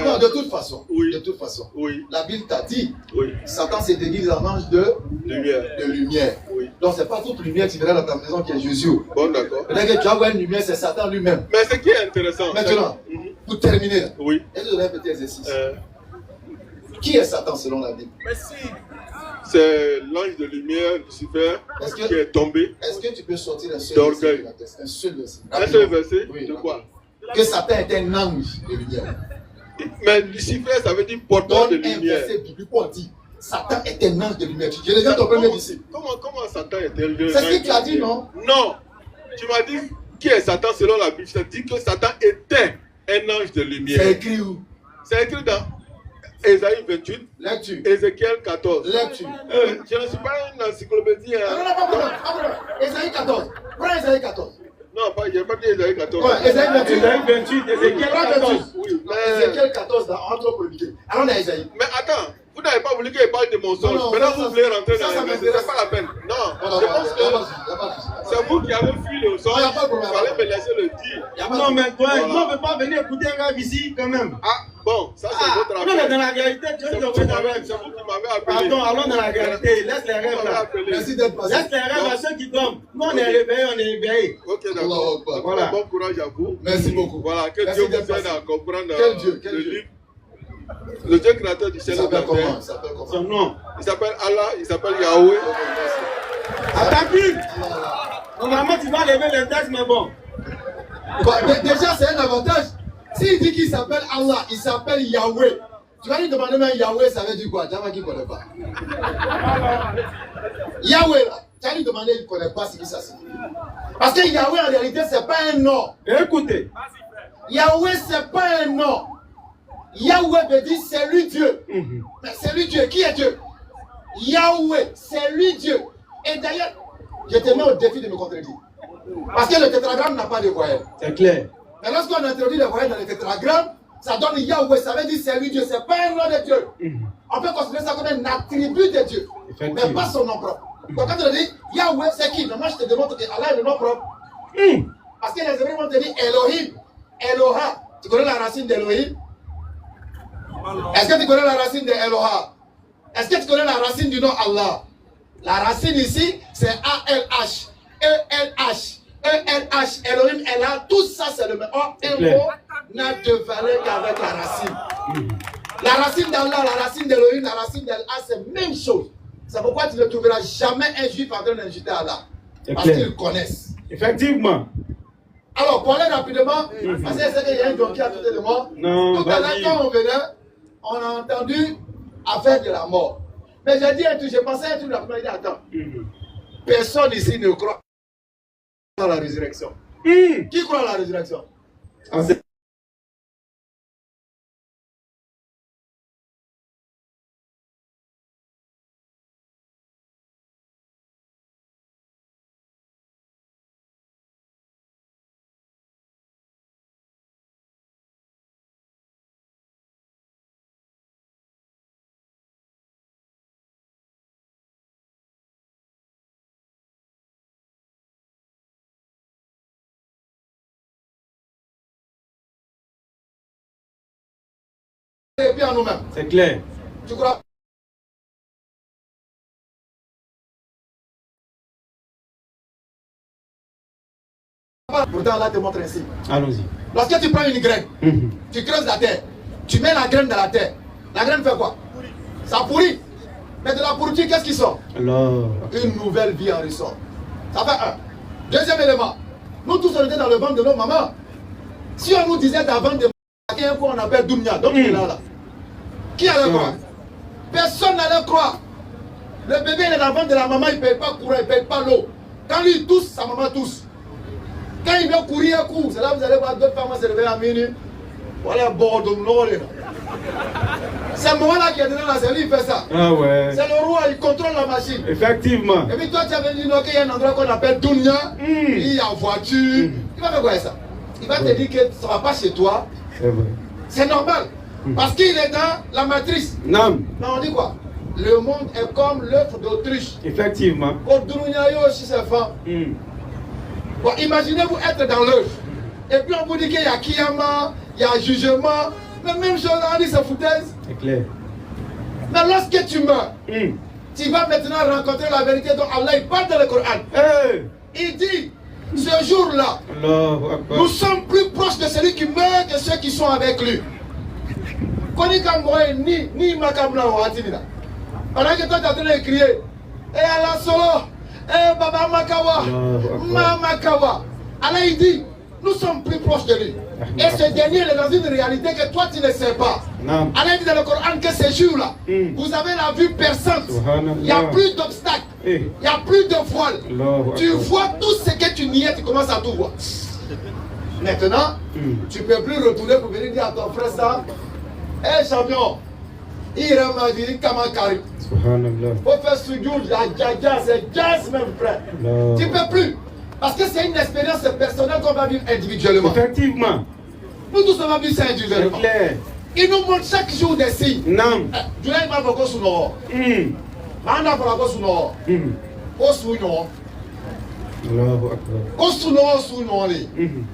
Non, de toute façon. Oui. De toute façon. Oui. La Bible t'a dit, Oui. Satan s'est déguisé en ange de lumière. Oui. Donc c'est pas toute lumière qui verra dans ta maison qui est Jésus. Bon, d'accord. Peut-être que tu as vu une lumière, c'est Satan lui-même. Mais ce qui est intéressant. Maintenant, pour terminer, oui. et je donner un petit exercice. Qui est Satan selon la Bible? C'est l'ange de lumière, Lucifer, qui est tombé. Est-ce que tu peux sortir un seul verset? Un seul verset. Un seul verset? Oui, de quoi? Que Satan est un ange de lumière. Mais Lucifer, ça veut dire porteur de lumière. Un verset biblique pour dire Satan est un ange de lumière. Je reviens ton premier disciple. Comment Satan est un ange de lumière? C'est ce que tu as dit, non? Non. Tu m'as dit qui est Satan selon la Bible. Je t'ai dit que Satan était un ange de lumière. C'est écrit où? C'est écrit dans Ésaïe 28, lecture. Ézéchiel 14. Lecture. Je ne suis pas une encyclopédie. Hein. Non, pas Ésaïe 14. Prends Ésaïe 14. Non, je n'ai pas dit Ésaïe 14. Ouais, Ésaïe 28. Ésaïe 28, Ézéchiel 14. Oui, mais Ézéchiel 14, entre pour éviter. Allons dans Ésaïe. Mais attends, vous n'avez pas voulu qu'il parle de mensonges. Maintenant, vous voulez rentrer dans les mensonges. C'est pas la peine. Non, je pense que c'est vous qui avez fui le son. Il fallait me laisser le dire. Non, mais toi, on ne peut pas venir écouter un rêve ici quand même. Ah, bon, ça c'est votre affaire. Non, mais dans la réalité, c'est vous qui m'avez appelé. Pardon, allons dans la réalité. Laisse les rêves là. Merci d'être passé. Laisse les rêves à ceux qui dorment. Nous, on est réveillés, on est éveillés. Ok, d'accord. Voilà. Bon courage à vous. Merci beaucoup. Voilà, que Dieu vous aide à comprendre quel Dieu? Le Dieu créateur du ciel et de la terre. Son nom. Il s'appelle Allah, il s'appelle Yahweh. Attaque. Normalement, tu vas lever les textes, mais bon. Déjà, c'est un avantage. S'il dit qu'il s'appelle Allah, il s'appelle Yahweh. Tu vas lui demander même Yahweh, ça veut dire quoi? Tu vas qui ne connaît pas. Yahweh, là, tu vas lui demander, il ne connaît pas ce que ça signifie. Parce que Yahweh, en réalité, ce n'est pas un nom. Écoutez. Yahweh, ce n'est pas un nom. Yahweh veut dire c'est lui Dieu. Mais c'est lui Dieu. Qui est Dieu? Yahweh, c'est lui Dieu. Et d'ailleurs, je te mets au défi de me contredire. Parce que le tétragramme n'a pas de voyelles. C'est clair. Mais lorsqu'on introduit les voyelles dans le tétragramme, ça donne Yahweh, ça veut dire c'est lui Dieu, c'est pas un nom de Dieu. On peut considérer ça comme un attribut de Dieu, mais pas son nom propre. Donc quand on dit Yahweh, c'est qui? Mais moi je te demande que Allah est le nom propre. Parce que les Hébreux vont te dire Elohim, Eloha. Tu connais la racine d'Elohim? Est-ce que tu connais la racine de Eloha? Est-ce que tu connais la racine du nom Allah? La racine ici, c'est A-L-H, E-L-H. E-L-H, Elohim, Ella, tout ça c'est le même. Or, un mot n'a de valeur qu'avec la racine. La racine d'Allah, la racine d'Elohim, la racine d'El-A, c'est la même chose. C'est pourquoi tu ne trouveras jamais un juif en train d'insulter Allah. Parce qu'ils connaissent. Effectivement. Alors, pour aller rapidement, parce que c'est qu'il y a un donkey à côté de moi. Non, tout à l'heure, quand on venait, on a entendu affaire de la mort. Mais j'ai dit un truc, j'ai pensé à un truc, la première idée, attends. Personne ici ne croit à la résurrection. Qui croit à la résurrection? Et puis en nous-mêmes. C'est clair. Tu crois? Pourtant, Allah te montre ainsi. Allons-y. Lorsque tu prends une graine, tu creuses la terre, tu mets la graine dans la terre. La graine fait quoi? Ça pourrit. Mais de la pourriture, qu'est-ce qui sort? Alors. Une nouvelle vie en ressort. Ça fait un. Deuxième élément. Nous tous, on était dans le ventre de nos mamans. Si on nous disait d'avant de il y a un qu'on appelle Dounia, donc il est là. Qui allait croire? Personne n'allait croire. Le bébé il est dans le ventre de la maman, il ne paye pas courant, il ne paye pas l'eau. Quand lui tousse, sa maman tousse. Quand il vient courir, il court. C'est là que vous allez voir d'autres femmes se lever à minuit. Voilà, bon, c'est le moment-là qui est dedans, c'est lui qui fait ça. Ah ouais. C'est le roi, il contrôle la machine. Effectivement. Et puis toi, tu avais dit qu'il y a un endroit qu'on appelle Dounia. Il y a une voiture. Il va faire quoi ça? Il va te dire que ça ne va pas chez toi. C'est vrai. C'est normal. Parce qu'il est dans la matrice. Non. Mais on dit quoi? Le monde est comme l'œuf d'autruche. Effectivement. Aussi c'est fort. Bon, imaginez-vous être dans l'œuf. Et puis on vous dit qu'il y a Kiyama, il y a jugement. Mais même chose, on dit c'est foutaise. C'est clair. Mais lorsque tu meurs, tu vas maintenant rencontrer la vérité dont Allah il parle dans le Coran. Il dit, ce jour-là, nous sommes plus proches de celui qui meurt que ceux qui sont avec lui. Pendant que toi tu es en train de crier, et Allah solo, et Baba Makawa, Mama Kawa. Allah il dit, nous sommes plus proches de lui. Et ce dernier est dans une réalité que toi tu ne sais pas. Allah dit dans le Coran que ces jours-là, vous avez la vue perçante. Il n'y a plus d'obstacles. Il n'y a plus de voile. Tu vois tout ce que tu niais, tu commences à tout voir. Maintenant, tu ne peux plus retourner pour venir dire à ton frère ça. Hé champion, il m'a dit comment carré. Faut faire sujoud, c'est jazz même frère. Tu ne peux plus. Parce que c'est une expérience personnelle qu'on va vivre individuellement. Effectivement. Nous tous on va vivre ça individuellement. C'est clair. Il nous montre chaque jour des signes. Non. Je ne vais pas vous dire non. Je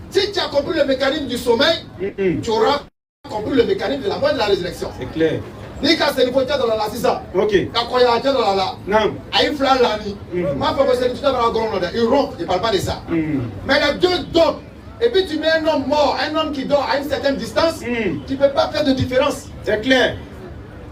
si tu as compris le mécanisme du sommeil, tu auras compris le mécanisme de la mort et de la résurrection. C'est clair. Ni quand c'est le potier dans la lassisa. Ok. Quand il y a un dans la la. Non. Il flamme l'année. Ma femme c'est le dans la grande. Il rompt, il ne parle pas de ça. Mais les deux dorment. Et puis tu mets un homme mort, un homme qui dort à une certaine distance, tu ne peux pas faire de différence. C'est clair.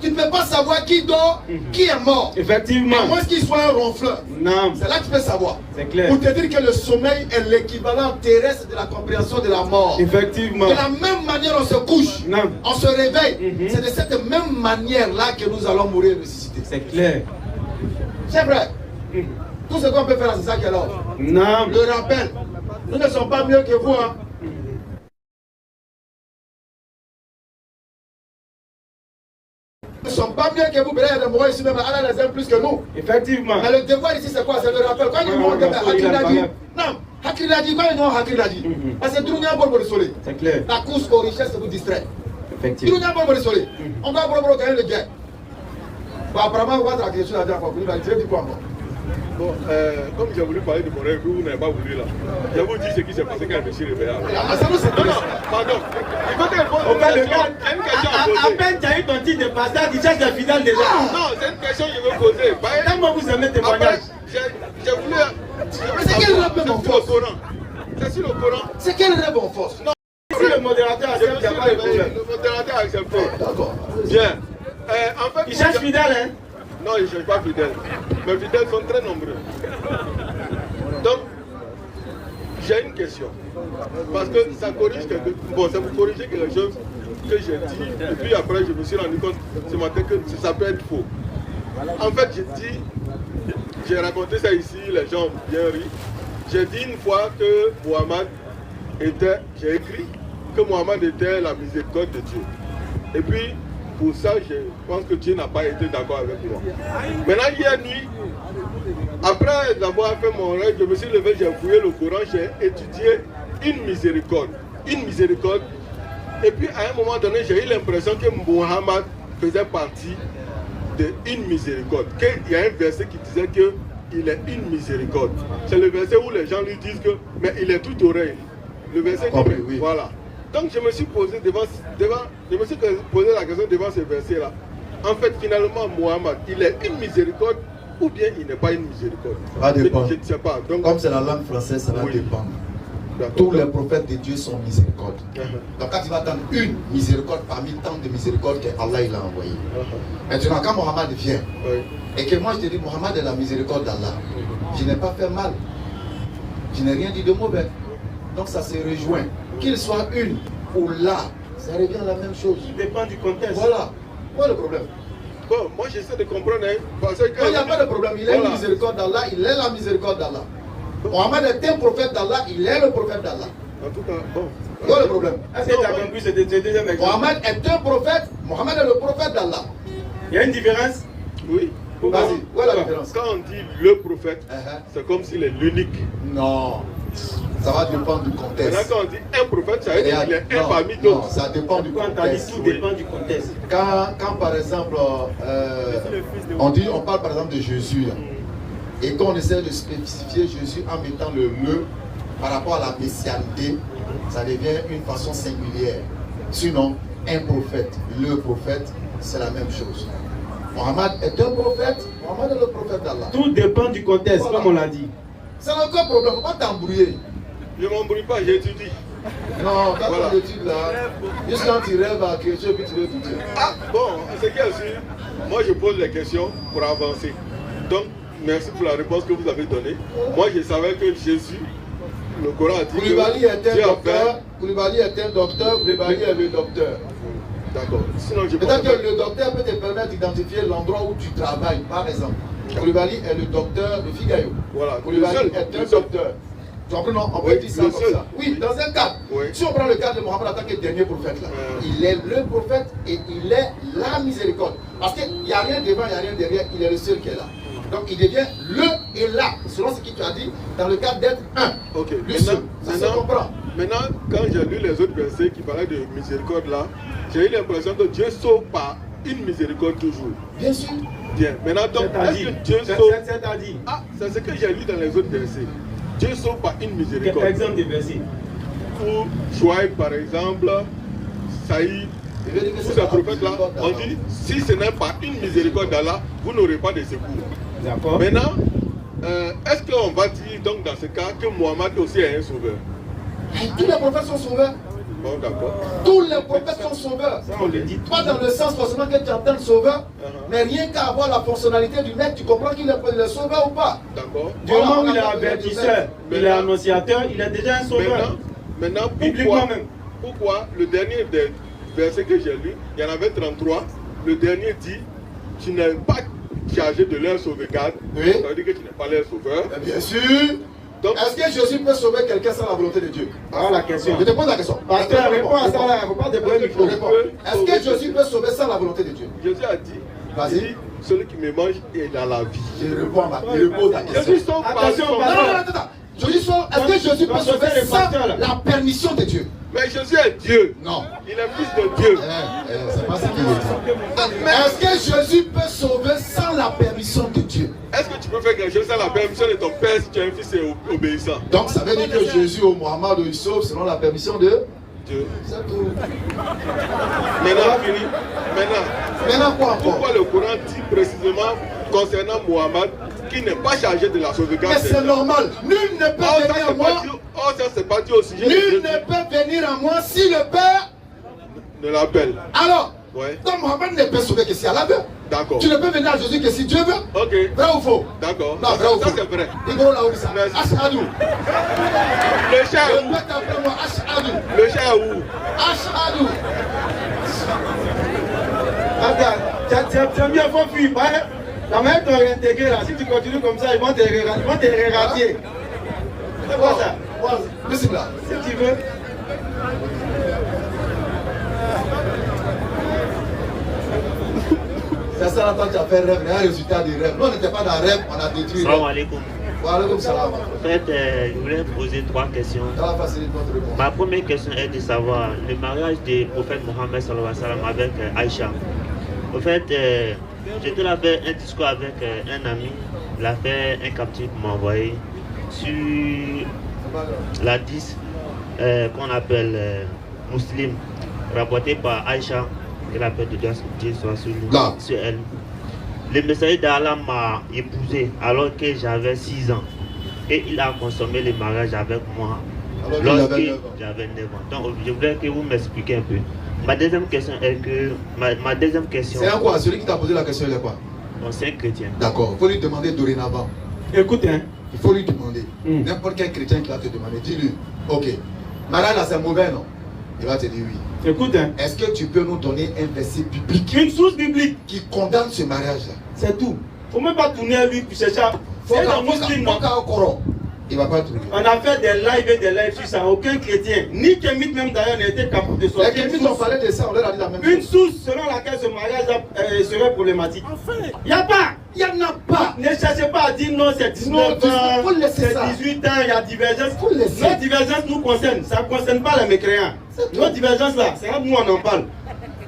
Tu ne peux pas savoir qui dort, qui est mort. Effectivement. À moins qu'il soit un ronfleur. Non. C'est là que tu peux savoir. C'est clair. Pour te dire que le sommeil est l'équivalent terrestre de la compréhension de la mort. Effectivement. De la même manière on se couche, non. on se réveille. C'est de cette même manière-là que nous allons mourir et ressusciter. C'est clair. C'est vrai. Tout ce qu'on peut faire, c'est ça qui est là. Non. Le rappel. Nous ne sommes pas mieux que vous. Hein. Nous ne sommes pas mieux que vous, mais il y a des morts ici même, Allah les aime plus que nous. Effectivement. Mais le devoir ici, c'est quoi? C'est le rappel. Quand ils m'ont dit, Hakil a dit, non, Hakil a dit, quand ils ont Hakil a dit, parce que Drunia Bolbo de Soleil, c'est clair. La course aux richesses vous distrait. Effectivement. Drunia Bolbo de Soleil, on doit Bolbo gagner le gain. Bon, apparemment, on va la question à dire encore, vous allez dire quoi encore? Bon, comme j'ai voulu parler de mon rêve, vous n'avez pas voulu là. Je vous dis ce qui s'est passé quand je me suis réveillé. Non, pardon. Il faut qu'elle pose une question à poser. À peine tu as eu ton titre de pasteur, tu cherches un fidèle déjà. Non, c'est une question que je veux poser. Comment vous aimez témoignage? J'ai voulu. C'est quel rêve en force? C'est sur le Coran. C'est quel rêve en force? Non. Si le modérateur accepte, il n'y a pas de problème. Le modérateur a accepté. D'accord. Bien. En fait, il cherche fidèle, hein? Non, ils ne cherchent pas fidèles. Mes fidèles sont très nombreux. Donc, j'ai une question. Parce que ça corrige quelque chose. Bon, ça vous corrige quelque chose que j'ai dit. Et puis après, je me suis rendu compte ce matin que ça peut être faux. En fait, j'ai raconté ça ici, les gens ont bien ri. J'ai dit une fois que Mohammed était, j'ai écrit que Mohammed était la miséricorde de Dieu. Et puis, pour ça, je pense que Dieu n'a pas été d'accord avec moi. Maintenant, hier nuit, après avoir fait mon rêve, je me suis levé, j'ai fouillé le Coran, j'ai étudié une miséricorde. Une miséricorde. Et puis, à un moment donné, j'ai eu l'impression que Mohammed faisait partie d'une miséricorde. Il y a un verset qui disait qu'il est une miséricorde. C'est le verset où les gens lui disent que, mais il est tout oreille. Le verset dit, oui. Voilà. Donc je me suis posé posé la question devant ce verset-là. En fait, finalement, Mohammed, il est une miséricorde ou bien il n'est pas une miséricorde? Ça dépend. Je ne sais pas. Donc, comme c'est la langue française, ça va dépendre. Tous les prophètes de Dieu sont miséricordes. Donc quand tu vas attendre une miséricorde parmi tant de miséricordes qu'Allah il a envoyé. Maintenant, quand Mohammed vient, et que moi je te dis, Mohammed est la miséricorde d'Allah, je n'ai pas fait mal. Je n'ai rien dit de mauvais. Donc ça se rejoint. Qu'il soit une ou là, ça revient à la même chose. Il dépend du contexte. Voilà. Quoi le problème? Bon, moi j'essaie de comprendre. Hein, parce que il n'y a pas de problème. Il est la miséricorde d'Allah, il est la miséricorde d'Allah. Mohammed est un prophète d'Allah, il est le prophète d'Allah. En tout cas, bon. Quoi le problème? Est-ce que tu as compris ce deuxième exemple? Mohammed est un prophète, Mohammed est le prophète d'Allah. Il y a une différence? Oui. Vas-y, où est la différence? Quand on dit le prophète, c'est comme s'il est l'unique. Non. Ça va dépendre du contexte. Maintenant, quand on dit un prophète, ça veut dire qu'il est un parmi d'autres. Non, ça dépend du contexte. Tout dépend du contexte. Quand par exemple, on parle par exemple de Jésus, et qu'on essaie de spécifier Jésus en mettant le par rapport à la messianité, ça devient une façon singulière. Sinon, un prophète, le prophète, c'est la même chose. Mohammed est un prophète, Mohammed est le prophète d'Allah. Tout dépend du contexte, voilà. Comme on l'a dit. C'est encore problème, il ne faut pas t'embrouiller. Je ne m'embrouille pas, j'étudie. Non, quand tu étudies là, juste quand tu rêves à quelque chose, puis tu veux étudier. Ah, bon, c'est qu'il y a aussi, moi je pose les questions pour avancer. Donc, merci pour la réponse que vous avez donnée. Moi je savais que Jésus, le Coran a dit Koulibaly est un docteur, Koulibaly est un docteur, Koulibaly est le docteur. D'accord. Sinon, je peut-être que le docteur peut te permettre d'identifier l'endroit où tu travailles, par exemple. Koulibaly est le docteur de Figayo. Voilà. Koulibaly est un docteur. Tu comprends? Non, on peut dire ça comme ça. Oui, dans un cadre. Oui. Si on prend le cadre de Mohammed en tant que dernier prophète, là, il est le prophète et il est la miséricorde. Parce qu'il n'y a rien devant, il n'y a rien derrière, il est le seul qui est là. Donc il devient le et là, selon ce que tu as dit, dans le cadre d'être un. Ok. Lui seul. Ça se comprend. Maintenant, quand j'ai lu les autres versets qui parlaient de miséricorde là, j'ai eu l'impression que Dieu sauve par une miséricorde toujours. Bien sûr. Bien. Maintenant, donc, est-ce que Dieu sauve? Ah, c'est ce que j'ai lu dans les autres versets. Dieu sauve par une miséricorde. Quel exemple de verset? Pour Chouaïb, par exemple, Saïd, tous ces prophètes-là, on dit, si ce n'est pas une miséricorde d'Allah, vous n'aurez pas de secours. D'accord. Maintenant, est-ce qu'on va dire donc dans ce cas que Mohammed aussi est un sauveur? Tous les prophètes sont sauveurs. Bon, d'accord. Tous les prophètes sont sauveurs. Ça, on le dit. Pas dans le sens forcément que tu entends le sauveur, mais rien qu'à avoir la fonctionnalité du mec, tu comprends qu'il est le sauveur ou pas. D'accord. Du moment où il est avertisseur, il est annonciateur, il est déjà un sauveur. Maintenant, pourquoi le dernier des versets que j'ai lu, il y en avait 33, le dernier dit, tu n'es pas chargé de leur sauvegarde, oui. Ça veut dire que tu n'es pas leur sauveur. Bien sûr. Est-ce que Jésus peut sauver quelqu'un sans la volonté de Dieu? Voilà la question. Je te pose la question. Pasteur, réponds à ça là, il ne faut pas débrouiller le micro. Est-ce que Jésus peut sauver sans la volonté de Dieu? Jésus a dit, vas-y. Celui qui me mange est dans la vie. Je réponds à ta question. Jésus sauve par attention, attends. Est-ce que Jésus peut sauver sans la permission de Dieu? Mais Jésus est Dieu. Non. Il est fils de Dieu. C'est pas ça qu'il dit. Est-ce que Jésus peut sauver sans la permission de Dieu? Est-ce que tu peux faire quelque chose sans la permission de ton père si tu es un fils obéissant? Donc ça veut dire que Jésus ou Mohammed il sauve selon la permission de Dieu. C'est tout. Maintenant quoi encore? Pourquoi le Coran dit précisément concernant Mohammed qui n'est pas chargé de la sauvegarde? Mais c'est normal. Nul ne peut venir à moi. Ça c'est pas dit au sujet. Nul ne peut venir à moi si le Père ne l'appelle. Alors, ouais. Donc Mohammed ne peut sauver que si Allah veut. D'accord. Tu ne peux venir à Jésus que si Dieu veut. Ok. Vrai ou faux? D'accord. Non, vrai ou faux? Ça c'est vrai. Igor là où ça? Ashadou. Le chat est où? Ashadou. Le chat est où? Ashadou. Regarde, tu as bien fui. La main te réintégrer là. Si tu continues comme ça, ils vont te réradier. C'est quoi ça? Listen là. Si tu veux. C'est ça l'attente, tu as fait rêve, il y a un résultat du rêve. Nous on n'était pas dans le rêve, on a détruit. Salam alaikum. Wa alaikum salam. En fait, je voulais poser 3 questions. Ma première question est de savoir le mariage du prophète Mohammed sallallahu alayhi wa sallam avec Aïcha. En fait, j'étais là faire un discours avec un ami, il a fait un capture m'a envoyé sur la 10 qu'on appelle Muslim, rapporté par Aïcha, que la paix de Dieu soit sur elle. Le messager d'Allah m'a épousé alors que j'avais 6 ans et il a consommé le mariage avec moi lorsque j'avais 9 ans. Donc je voudrais que vous m'expliquiez un peu. Ma deuxième question est que ma deuxième question. C'est un quoi? Celui qui t'a posé la question, il est quoi? Bon, c'est un chrétien. D'accord, il faut lui demander dorénavant. Écoute, hein. Il faut lui demander. N'importe quel chrétien qui va te demander, dis-lui, ok, mariage là c'est mauvais, non? Il va te dire oui. Écoute, hein. Est-ce que tu peux nous donner un verset biblique? Une source biblique qui condamne ce mariage-là? C'est tout. Faut même pas tourner à lui pour chercher. C'est un musulman. Il va pas trouver. On a fait des lives et des lives sur ça. Aucun chrétien, ni Kémit même d'ailleurs, n'a été capable de sortir. Les Kémit ont parlé de ça, on leur a dit la même chose. Une source selon laquelle ce mariage serait problématique. Il n'y a pas. Il n'y en a pas. Ne cherchez pas à dire non, c'est 19 ans, c'est 18 ans, il y a divergence. Nos divergences nous concernent. Ça ne concerne pas les mécréants. Nos divergences là, c'est là que nous on en parle.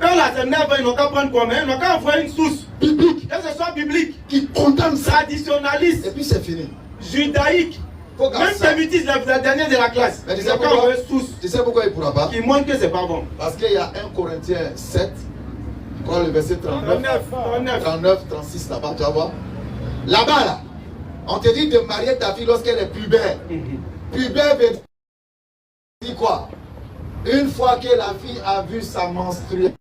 Quand là, c'est 9 ans, ils n'ont qu'à prendre combien? Ils n'ont qu'à envoyer une source biblique. Que ce soit biblique, qui condamne ça. Traditionnaliste. Et puis c'est fini. Judaïque. Même Kémitis, la dernière de la classe. Mais tu sais pourquoi il ne pourra pas? Il montre que c'est pas bon. Parce qu'il y a 1 Corinthiens 7, je crois le verset 39, 36 là-bas, tu vas voir. Là-bas, là, on te dit de marier ta fille lorsqu'elle est pubère. Pubère veut dire quoi? Une fois que la fille a vu sa menstruation.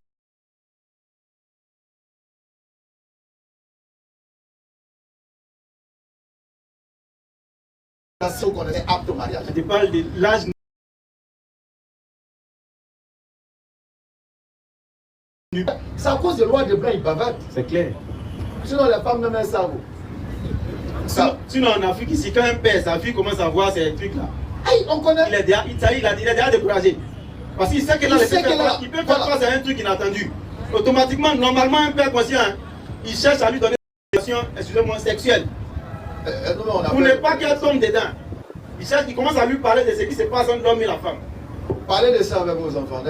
Qu'on est apte au mariage. Je parle de l'âge. C'est à cause des lois de blanc, ils bavardent. C'est clair. Sinon, les femmes ne mettent ça. Sinon, en Afrique, ici, quand un père, sa fille commence à voir ces trucs-là, on connaît. Il est déjà découragé. Parce qu'il sait que là, il peut faire face à un truc inattendu. Automatiquement, normalement, un père conscient, il cherche à lui donner une relation, excusez-moi, sexuelle. Pour ne pas qu'elle tombe dedans. Il commence à lui parler de ce qui se passe entre l'homme et la femme. Parlez de ça avec vos enfants.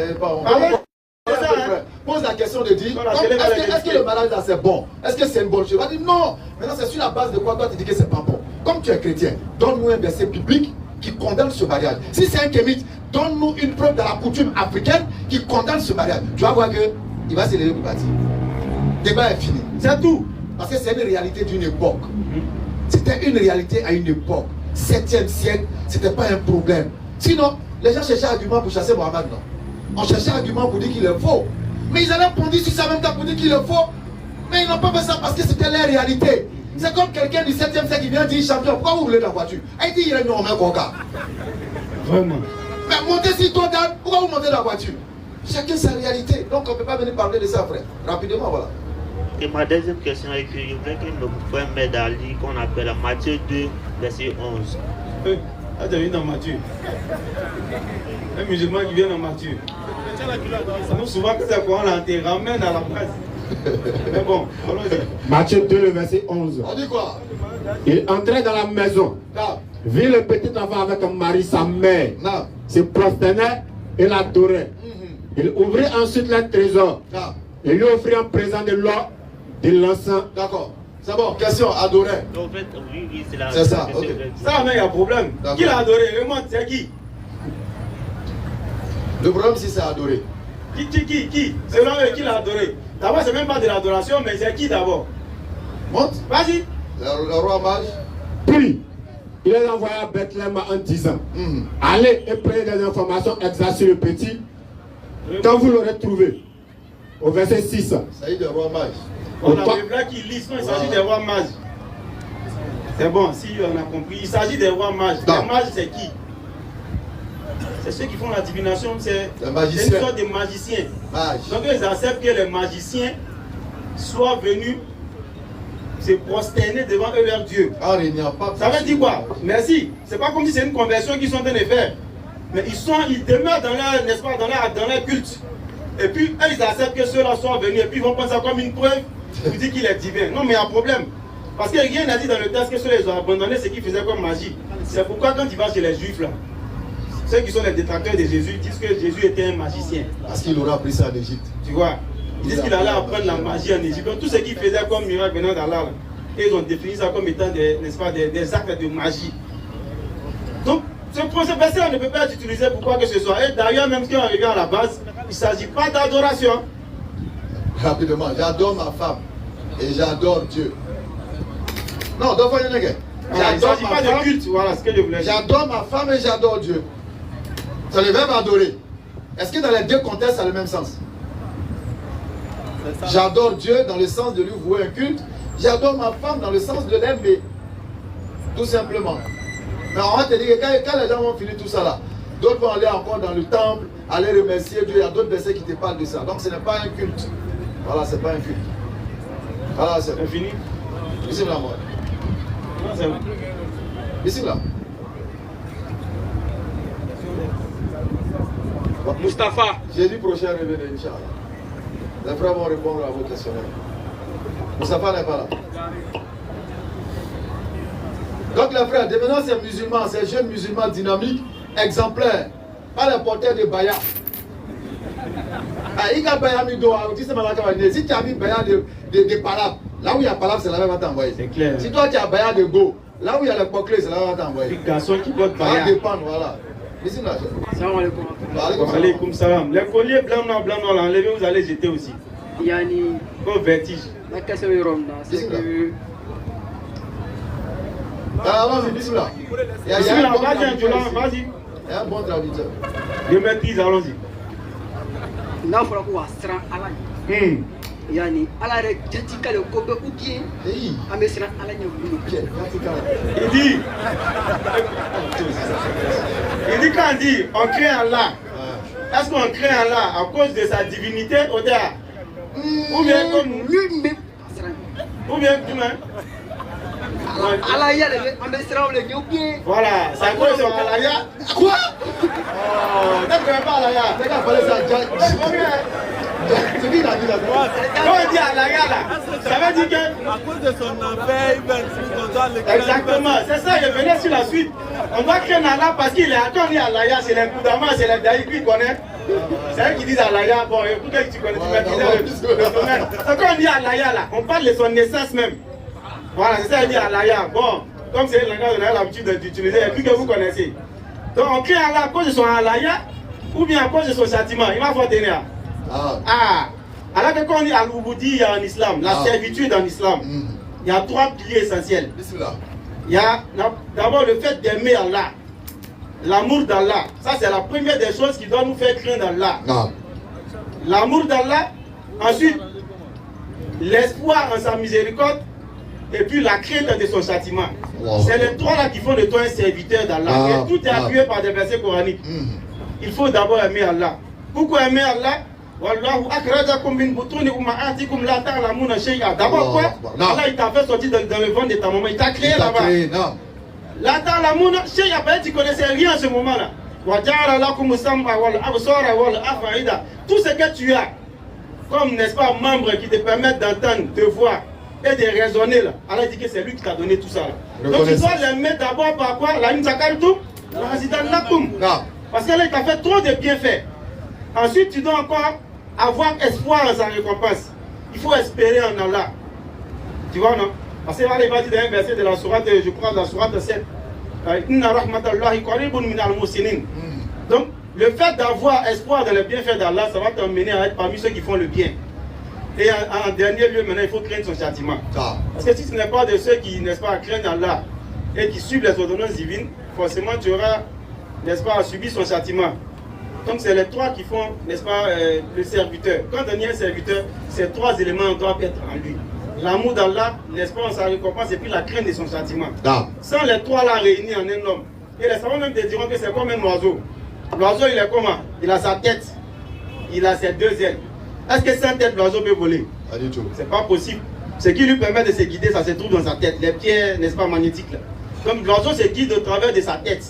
Pose la question de dire, est-ce que le mariage là c'est bon? Est-ce que c'est une bonne chose? Il va dire non. Maintenant c'est sur la base de quoi toi tu dis que c'est pas bon. Comme tu es chrétien, donne-nous un verset biblique qui condamne ce mariage. Si c'est un kémite, donne-nous une preuve dans la coutume africaine qui condamne ce mariage. Tu vas voir que il va se lever pour partir. Le débat est fini. C'est tout. Parce que c'est une réalité d'une époque. C'était une réalité à une époque. 7e siècle, c'était pas un problème. Sinon, les gens cherchaient argument pour chasser Mohammed, non? On cherchait un argument pour dire qu'il est faux. Mais ils allaient pondu sur ça même temps pour dire qu'il est faux. Mais ils n'ont pas fait ça parce que c'était la réalité. C'est comme quelqu'un du 7e siècle qui vient dire champion, pourquoi vous voulez la voiture? Il dit il est non, mais quoi? Vraiment. Mais montez sur toi, Dan, pourquoi vous montez dans la voiture? Chacun sa réalité. Donc on ne peut pas venir parler de ça, frère. Rapidement, voilà. Et ma deuxième question est que je voudrais que nous pouvons mettre à lire qu'on appelle Matthieu 2, verset 11. Ah, tu as vu dans Matthieu. Un musulman qui vient dans Matthieu. Nous, souvent, c'est quoi, on te ramène à la place. Mais bon, allons-y. Matthieu 2, le verset 11. On dit quoi? Il entrait dans la maison, vit le petit enfant avec Marie, sa mère, se prosternait et l'adorait. Il ouvrit ensuite le trésor et lui offrit un présent de l'or, de l'encens. D'accord. C'est bon, question, adorer. En fait, oui, c'est la. C'est ça, ok. Ça, mais il y a problème. Qui l'a adoré? Remonte, c'est qui? Le problème ici, c'est adorer. Qui? Selon eux, qui l'a adoré? D'abord, c'est même pas de l'adoration, mais c'est qui d'abord? Monte. Vas-y. Le roi mage. Puis, il est envoyé à Bethléem en disant, allez et prenez des informations exactes sur le petit, quand vous l'aurez trouvé. Au verset 6. Ça y est, le roi mage. On a des blancs qui lisent, non, il s'agit des rois mages. C'est bon, si on a compris. Il s'agit des rois mages. Les mages, c'est qui? C'est ceux qui font la divination, c'est une sorte de magiciens. Donc ils acceptent que les magiciens soient venus se prosterner devant eux leur Dieu. Ça veut dire quoi? Merci. C'est pas comme si c'est une conversion qu'ils sont en train de faire. Mais ils demeurent dans leur, n'est-ce pas, dans leur culte. Et puis eux, ils acceptent que ceux-là soient venus et puis ils vont prendre ça comme une preuve pour dire qu'il est divin. Non, mais il y a un problème. Parce que rien n'a dit dans le texte que ceux-là, ils ont abandonné ce qu'ils faisaient comme magie. C'est pourquoi quand il va chez les juifs là, ceux qui sont les détracteurs de Jésus disent que Jésus était un magicien. Parce qu'il aura appris ça en Égypte. Tu vois, ils disent qu'il allait apprendre la magie en Égypte. Donc tout ce qu'il faisait comme miracle venant d'Allah, ils ont défini ça comme étant n'est-ce pas, des actes de magie. Donc ce verset ne peut pas être utilisé pour quoi que ce soit. Et d'ailleurs, même si on revient à la base, il ne s'agit pas d'adoration. Rapidement, j'adore ma femme et j'adore Dieu. Non, donc il ne s'agit pas de culte, voilà ce que je voulais dire. J'adore ma femme et j'adore Dieu. C'est le verbe adorer. Est-ce que dans les deux contextes, ça a le même sens? J'adore Dieu dans le sens de lui vouer un culte. J'adore ma femme dans le sens de l'aimer. Tout simplement. Mais on va te dire que quand les gens vont finir tout ça là, d'autres vont aller encore dans le temple, aller remercier Dieu. Il y a d'autres versets qui te parlent de ça. Donc ce n'est pas un culte. Voilà, c'est pas un culte. Voilà, c'est fini. Ici là, moi. Ici là. Mustapha. Jeudi prochain, revenez, Inch'Allah. Les frères vont répondre à vos questionnaires. Mustapha n'est pas là. Donc les frères, devenant ces musulmans, ces jeunes musulmans dynamiques, exemplaires, pas les porteurs de Baya. Si tu as mis Baya de Palab, là où il y a Palab, c'est là où va t'envoyer. C'est clair. Si toi tu as Baya de Go, là où il y a le Poclé, c'est là où va t'envoyer. Les garçons qui portent Baya. Ça va dépendre, voilà. Ici, là. Salam alaikum. Alaikum salam. Les colliers blanc, là, enlevez, vous allez jeter aussi. Yani. Comme vertige. La question est ronde, c'est que. Allons-y, bismillah. Vas-y. Il y a un bon traducteur. Je maîtrise, allons-y. N'a pas qu'on Allah. Yani, Allah est jatika le kobe ou bien. Amesra Allah n'y Il dit. Il dit quand on dit on crée Allah. Est-ce qu'on crée Allah à cause de sa divinité ou bien comme lui-même? Ou bien lui-même? Allah y a les bien. Voilà, ça cause de Allah. Quoi? Oh, d'accord, pas Allah. D'accord, c'est qui l'a dit là? Quand on dit Allah là, ça veut dire que. À cause de son affaire, il va être exactement, c'est ça, je venais sur la suite. On doit créer Allah parce qu'il est quand on dit Allah, c'est les Koudama, c'est les Daïk qui connaissent. C'est eux qui disent Allah, bon, écoute, tu connais, tu maîtrises le domaine. Quand on dit Allah là, on parle de son naissance même. Voilà, c'est ça, il dit Allah. Bon, comme c'est le langage, on a l'habitude d'utiliser, et puis que vous connaissez. Donc on crée Allah à cause de son Allah ou bien à cause de son châtiment. Il va falloir tenir. Alors que quand on dit Al-Ubudi en islam, la servitude en islam, il y a trois piliers essentiels. Il y a d'abord le fait d'aimer Allah. L'amour d'Allah, ça c'est la première des choses qui doit nous faire craindre Allah. L'amour d'Allah, ensuite l'espoir en sa miséricorde, et puis la crainte de son châtiment. C'est les trois là qui font de toi un serviteur d'Allah. Et tout est appuyé par des versets coraniques. Il faut d'abord aimer Allah. Pourquoi aimer Allah? D'abord quoi? Allah il t'a fait sortir dans le ventre de ta maman, il t'a créé là-bas. La ta'lamouna shay'a, tu connaissais rien en ce moment-là. Tout ce que tu as, comme n'est-ce pas, membres qui te permettent d'entendre, de voir et de raisonner là. Allah dit que c'est lui qui t'a donné tout ça là. Donc tu dois l'aimer d'abord par quoi? La parce que là il t'a fait trop de bienfaits. Ensuite tu dois encore avoir espoir en sa récompense. Il faut espérer en Allah. Tu vois non? Parce que là il va dire dans un verset de la sourate, je crois de la sourate 7. Donc le fait d'avoir espoir dans le bienfait d'Allah, ça va t'emmener à être parmi ceux qui font le bien. Et en dernier lieu, maintenant, il faut craindre son châtiment. Parce que si ce n'est pas de ceux qui, n'est-ce pas, craignent Allah et qui suivent les ordonnances divines, forcément tu auras, n'est-ce pas, subi son châtiment. Donc c'est les trois qui font, n'est-ce pas, le serviteur. Quand on est un serviteur, ces trois éléments doivent être en lui. L'amour d'Allah, l'espoir en sa récompense et puis la crainte de son châtiment. Sans les trois là réunis en un homme. Et les savants même te diront que c'est comme un oiseau. L'oiseau il est comment? Il a sa tête, il a ses deux ailes. Est-ce que sans tête l'oiseau peut voler? Pas du tout. C'est pas possible. Ce qui lui permet de se guider, ça se trouve dans sa tête. Les pieds, n'est-ce pas, magnétiques là. Donc l'oiseau se guide au travers de sa tête.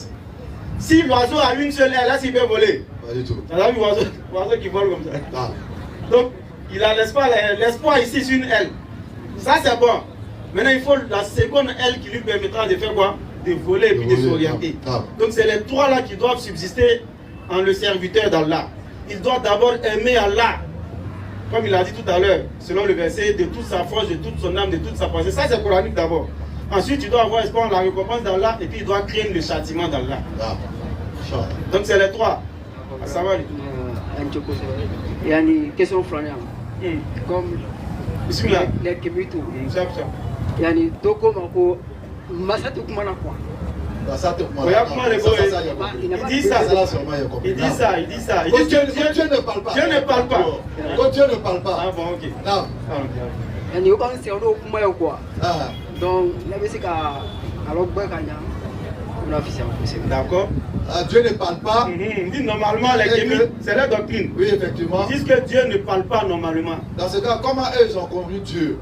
Si l'oiseau a une seule aile, là s'il peut voler. Pas du tout. On a vu l'oiseau qui vole comme ça. Donc il a l'espoir ici sur une aile. Ça c'est bon. Maintenant il faut la seconde aile qui lui permettra de faire quoi? De voler et puis de s'orienter. Donc c'est les trois là qui doivent subsister en le serviteur d'Allah. Il doit d'abord aimer Allah, comme il a dit tout à l'heure, selon le verset, de toute sa force, de toute son âme, de toute sa pensée. Ça c'est coranique d'abord. Ensuite il doit avoir espoir en la récompense d'Allah et puis il doit craindre le châtiment d'Allah. Donc c'est les trois. Ça va. Il y a une question flâneuse. Comme les Kémitou. Il y a une toko mako. Masatu kumana quoi. Il dit ça. Il dit ça. Il dit ça. Il dit que Dieu ne parle pas. Dieu ne parle pas. Quand Dieu ne parle pas. Ah bon, ok. Non. Il y a un cerveau kuma yo quoi. Donc la basique alors d'accord. Dieu ne parle pas. Il dit normalement les kémites, c'est la doctrine. Oui, effectivement. Ils disent que Dieu ne parle pas normalement. Dans ce cas, comment eux ils ont compris Dieu?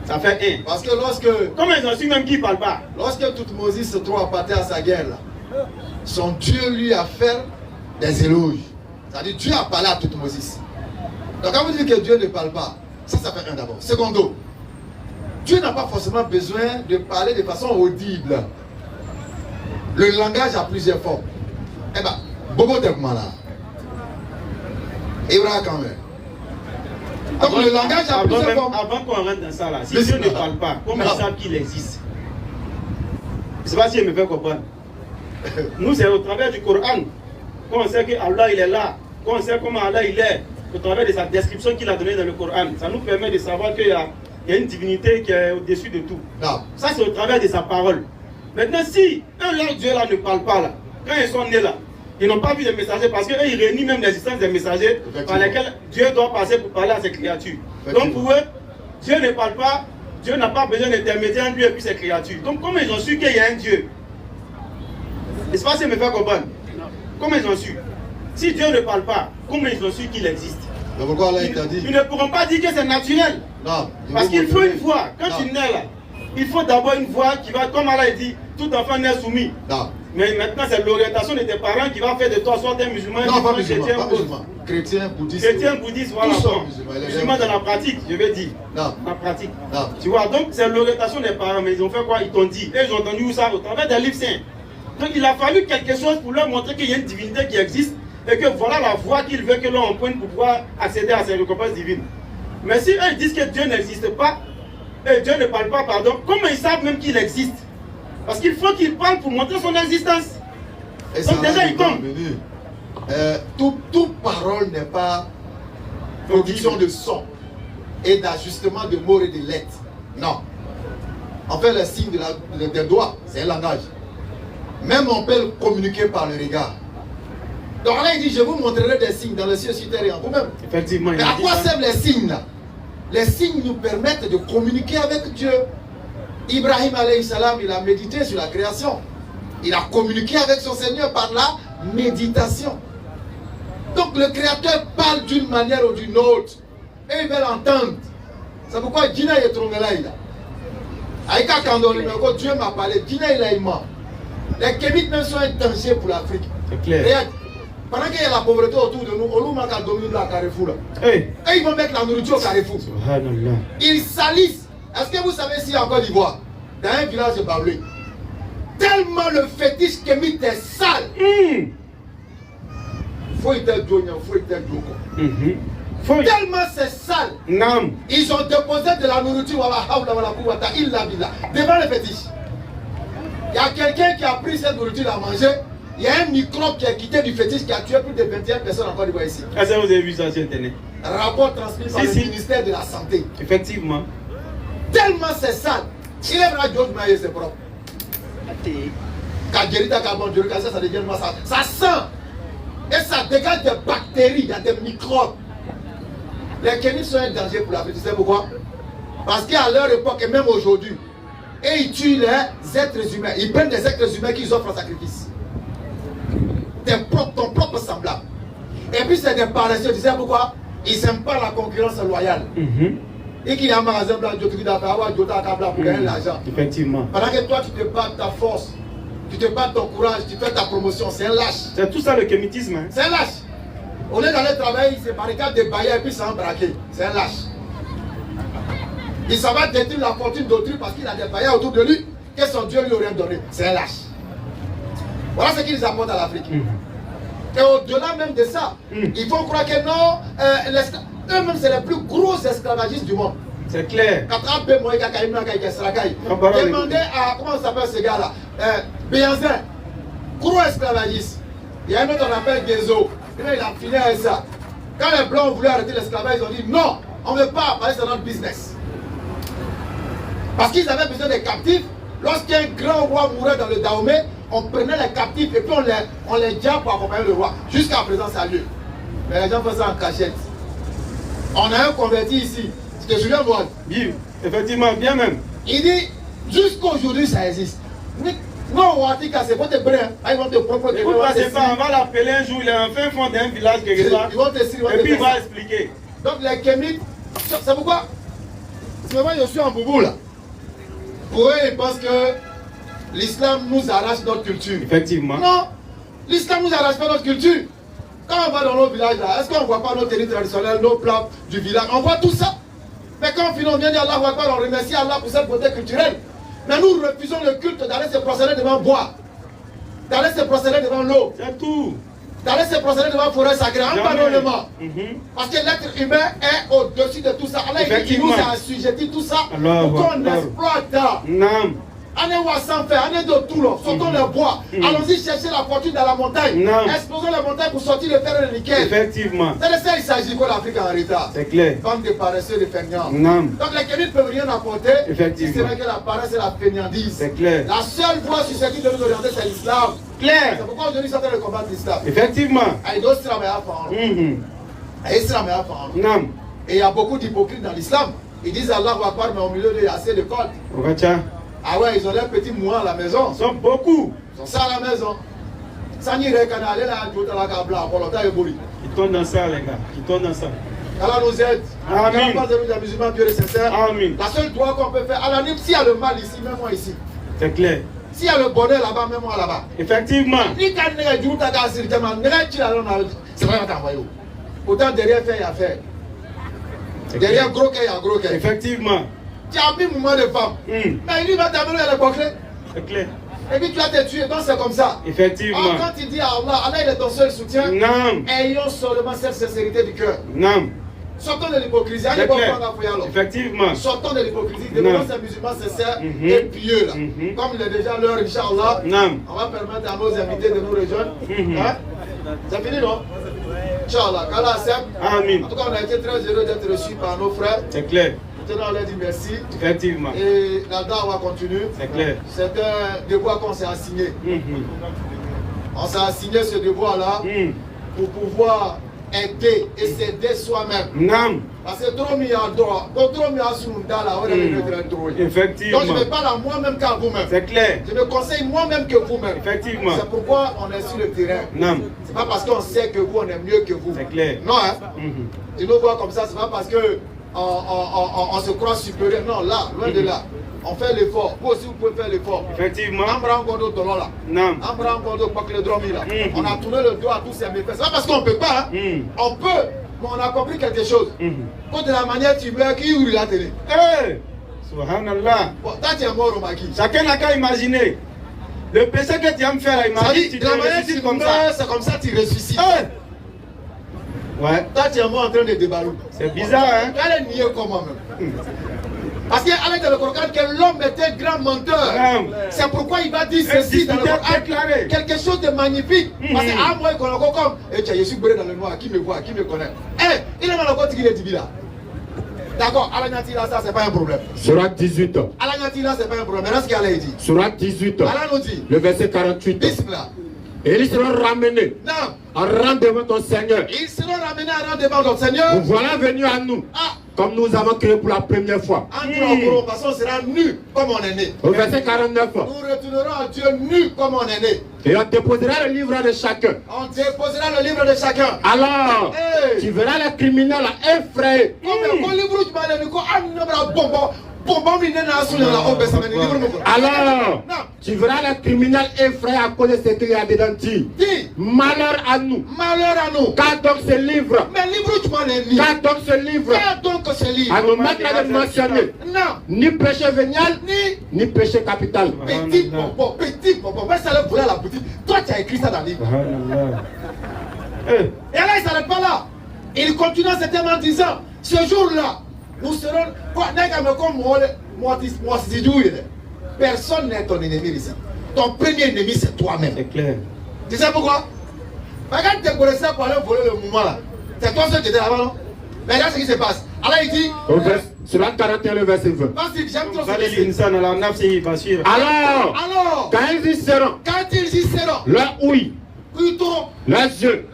Ça fait un. Parce que lorsque... Comment ils ont su même qu'il ne parle pas? Lorsque Toutmose se trouve à partir à sa guerre, là, son Dieu lui a fait des éloges. C'est-à-dire Dieu a parlé à Toutmose. Donc quand vous dites que Dieu ne parle pas, ça fait un d'abord. Secondo, Dieu n'a pas forcément besoin de parler de façon audible. Le langage a plusieurs formes. Eh bien, Bobo Tekmala. Ibra quand même. Donc le langage a plusieurs formes. Avant qu'on rentre dans ça là, si Dieu ne parle pas, comment ils savent qu'il existe? Je ne sais pas si je me fais comprendre. Nous, c'est au travers du Coran qu'on sait que Allah il est là, qu'on sait comment Allah il est, au travers de sa description qu'il a donnée dans le Coran. Ça nous permet de savoir qu'il y a une divinité qui est au-dessus de tout. Ça, c'est au travers de sa parole. Maintenant, si leur Dieu là ne parle pas là, quand ils sont nés là, ils n'ont pas vu de messagers parce qu'eux ils réunissent même l'existence des messagers par lesquels Dieu doit passer pour parler à ses créatures. Donc pour eux, Dieu ne parle pas, Dieu n'a pas besoin d'intermédiaire entre lui et puis ses créatures. Donc comment ils ont su qu'il y a un Dieu? N'est-ce pas si me fait comprendre? Comment ils ont su? Si Dieu ne parle pas, comment ils ont su qu'il existe? Mais pourquoi Allah t'a dit? Ils ne pourront pas dire que c'est naturel. Non. Parce qu'il faut une voix. Quand tu nais là, il faut d'abord une voix qui va, comme Allah dit, tout enfant naît soumis. Non. Mais maintenant, c'est l'orientation de tes parents qui va faire de toi soit un musulman, non, pas musulman, chrétien, bouddhiste. Chrétien, bouddhiste, voilà. Musulman dans la pratique, je vais dire. Non. La pratique. Non. Tu vois, donc c'est l'orientation des parents, mais ils ont fait quoi? Ils t'ont dit. Et ils ont entendu où ça? Au travers des livres saints. Donc il a fallu quelque chose pour leur montrer qu'il y a une divinité qui existe et que voilà la voie qu'il veut que l'on emprunte pour pouvoir accéder à ces récompenses divines. Mais si eux ils disent que Dieu n'existe pas, et Dieu ne parle pas, pardon, comment ils savent même qu'il existe? Parce qu'il faut qu'il parle pour montrer son existence. Et donc déjà il tombe. Toute parole n'est pas production de son et d'ajustement de mots et de lettres. Non. En fait, le signe des doigts, c'est un langage. Même on peut le communiquer par le regard. Donc là, il dit, je vous montrerai des signes dans le ciel, sur terre et en vous-même. Effectivement. Mais à quoi servent les signes là? Les signes nous permettent de communiquer avec Dieu. Ibrahim alayhi salam, il a médité sur la création. Il a communiqué avec son Seigneur par la méditation. Donc le Créateur parle d'une manière ou d'une autre. Et ils veulent entendre. C'est pourquoi Dina est trompé là. Aïka Kandori, Dieu m'a parlé. Dina il a mort. Les Kémites même sont un danger pour l'Afrique. C'est clair. Regarde, pendant qu'il y a la pauvreté autour de nous, on nous manque à dominer la Carrefour. Et ils vont mettre la nourriture au Carrefour. Ils salissent. Est-ce que vous savez si en Côte d'Ivoire, dans un village de Baoulé, tellement le fétiche Kémite est sale. Tellement c'est sale. Ils ont déposé de la nourriture devant le fétiche. Il y a quelqu'un qui a pris cette nourriture à manger. Il y a un microbe qui a quitté du fétiche qui a tué plus de 21 personnes en Côte d'Ivoire ici. Est-ce que vous avez vu ça sur Internet? Rapport transmis par le ministère de la Santé. Effectivement. Tellement c'est sale. Il est vrai George Maïs, c'est propre. Ça devient ça sent. Et ça dégage des bactéries, il y a des microbes. Les Kémites sont un danger pour l'Afrique. Tu sais pourquoi? Parce qu'à leur époque, et même aujourd'hui, et ils tuent les êtres humains. Ils prennent des êtres humains qu'ils offrent en sacrifice. Ton propre semblable. Et puis c'est des paresseux. Tu sais pourquoi? Ils n'aiment pas la concurrence loyale. Et qu'il y a un magasin blanc, pour gagner l'argent. Effectivement. Pendant que toi, tu te bats ta force, tu te bats ton courage, tu fais ta promotion. C'est un lâche. C'est tout ça le kémitisme. Hein? C'est un lâche. On est dans le travail, il se barricade des bailleurs et puis ça en braquer. C'est un lâche. Il s'en va détruire la fortune d'autrui parce qu'il a des bailleurs autour de lui que son Dieu lui aurait donné. C'est un lâche. Voilà ce qu'ils apportent à l'Afrique. Et au-delà même de ça, ils font croire que non, eux-mêmes c'est les plus gros esclavagistes du monde. C'est clair. Demandez à, comment s'appelle ce gars-là, Béanzin, gros esclavagiste. Il y a un autre qu'on appelle Gezo. Il a fini avec ça. Quand les Blancs ont voulu arrêter l'esclavage, ils ont dit non, on ne veut pas, parce que c'est notre business. Parce qu'ils avaient besoin des captifs. Lorsqu'un grand roi mourait dans le Dahomey, on prenait les captifs et puis on les diable pour accompagner le roi. Jusqu'à présent, ça a lieu. Mais les gens font ça en cachette. On a un converti ici. Tu te souviens, moi? Bien, effectivement, bien même. Il dit, jusqu'aujourd'hui, ça existe. Non, c'est pas tes brins. Ils vont te proposer. Écoute, on va l'appeler un jour, il est en fin fond d'un village quelque part. Ils vont te et puis il va expliquer. Donc les Kémites, c'est pourquoi? C'est pourquoi je suis en boubou là. Pour eux, ils pensent que l'islam nous arrache notre culture. Effectivement. Non, l'islam nous arrache pas notre culture. Quand on va dans nos villages là, est-ce qu'on ne voit pas nos tennis traditionnels, nos plats du village? On voit tout ça. Mais quand on vient dire Allah Akbar, on remercie Allah pour cette beauté culturelle. Mais nous refusons le culte d'aller se procéder devant bois, d'aller se procéder devant l'eau. C'est tout. D'aller se procéder devant la forêt sacrée, en parlement. Parce que l'être humain est au-dessus de tout ça. Allah il nous a assujetti tout ça pour qu'on exploite. Non. Allez voir sans faire, allez de tout là, sortons le bois. Allons-y chercher la fortune dans la montagne. Explosons la montagne pour sortir le fer et le nickel. Effectivement. C'est de ça il s'agit que l'Afrique est en retard. C'est clair. Bande de paresseux, de feignants. Non. Donc les Kémites ne peuvent rien apporter. Effectivement. Si c'est vrai que la paresse et la fainéantise. C'est clair. La seule voie susceptible de nous orienter, c'est l'islam. Clair. C'est pourquoi aujourd'hui, certains le combattent l'islam. Effectivement. Non. Et il y a beaucoup d'hypocrites dans l'islam. Ils disent Allah va part, mais au milieu d'eux, il y a assez de cordes. Ah ouais, ils ont leurs petits mois à la maison. Ils sont beaucoup. Ils sont ça à la maison. Ça n'y est pas, aller là, tout à la cabla, pour longtemps, ils tournent dans ça, les gars. Ils tournent dans ça. Allah nous aide. Amen. Pas de nous, des musulmans pieux et sincères. Amen. La seule droit qu'on peut faire, à la limite, s'il y a le mal ici, même moi ici. C'est clair. S'il y a le bonheur là-bas, même moi là-bas. Effectivement. C'est vrai, autant derrière faire, il y a faire. Derrière gros cœur, il y a gros cœur. Effectivement. Tu as mis moment de femme. Mais il va t'amener à l'époque. C'est clair. Et puis tu vas te tuer, donc c'est comme ça. Effectivement. Alors, quand tu dis à Allah, Allah il est ton seul soutien. Non. Ayons seulement cette sincérité du cœur. Non. Sortons de l'hypocrisie. Effectivement. Sortons de l'hypocrisie. Devenons ces musulmans sincères et pieux là. Comme il est déjà l'heure, Inch'Allah. On va permettre à nos invités de nous rejoindre. Hein? C'est fini, non? Inch'Allah. Qu'Allah accepte. Amen. En tout cas, on a été très heureux d'être reçus par nos frères. C'est clair. Maintenant, on leur dit merci. Effectivement. Et la dawa continue. C'est clair. C'est un devoir qu'on s'est assigné. On s'est assigné ce devoir-là pour pouvoir aider et s'aider soi-même. Non. Parce que trop mis à droit, trop mis à sounda là, on est trop. Effectivement. Donc je ne parle à moi-même qu'à vous-même. C'est clair. Je me conseille moi-même que vous-même. Effectivement. C'est pourquoi on est sur le terrain. Non. C'est pas parce qu'on sait que vous, on est mieux que vous. C'est clair. Non, hein. Tu nous vois comme ça, c'est pas parce que on se croit supérieur. Non, là, loin de là. On fait l'effort. Vous aussi, vous pouvez faire l'effort. Effectivement. Non. On a tourné le dos à tous ces méfaits. C'est pas parce qu'on ne peut pas. Hein. On peut, mais on a compris quelque chose. Quand de la manière tu meurs, qui ouvre la télé? Subhanallah. Bon, toi, tu es mort au maquis. Chacun n'a qu'à imaginer. Le péché que tu vas me faire, là, imagine. De la manière tu meurs, c'est comme ça que tu ressuscites. Ouais. Toi, tu es mort en train de débarrer. C'est bizarre, hein? Elle est niée comme moi-même. Parce qu'à l'aide de le Coran, que l'homme est un grand menteur. C'est pourquoi il va dire ceci dans le Coran. Quelque chose de magnifique. Parce qu'à moi, il connaît comme. Je suis brûlé dans le noir. Qui me voit, qui me connaît. Il est dans le côté qui est dit là. D'accord, Alanyati là, ça c'est pas un problème. Surat 18. Alanyati là, c'est pas un problème. Mais là, ce qu'il a dit. Surat 18. Allah nous dit. Le verset 48. Bismillah. Et ils seront ramenés en rang devant ton Seigneur. Ils seront ramenés en rang devant ton Seigneur. Nous voilà venus à nous. Comme nous avons créé pour la première fois. Parce qu'on sera nus comme on est né. Au verset 49. Nous retournerons à Dieu nus comme on est né. Et on déposera le livre de chacun. On déposera le livre de chacun. Alors, tu verras les criminels effrayés. Alors, tu verras les criminels effrayés à cause de ce qu'il y a dedans. Dis, malheur à nous. Malheur à nous. Car donc ce livre. Mais livre tu m'en es mis. Car donc ce livre. Car donc ce livre. À nous mettre là de mentionner. Non. Ni péché vénial, ni péché capital. Petit pompon, petit pompon. Mais ça le voulait la petite. Toi tu as écrit ça dans le livre. Et là il ne s'arrête pas là. Il continue ce thème en disant, ce jour-là, nous serons. Personne n'est ton ennemi ici. Ton premier ennemi, c'est toi-même. C'est clair. Tu sais pourquoi? Regarde tes connaissances pour aller voler le mouvement là. C'est toi seul qui étais là-bas, non? Mais regarde ce qui se passe. Alors il dit. Sur la 41, le verset 20. Vas-y, j'aime trop ça. Alors, quand ils y seront, leur ouïe, leurs yeux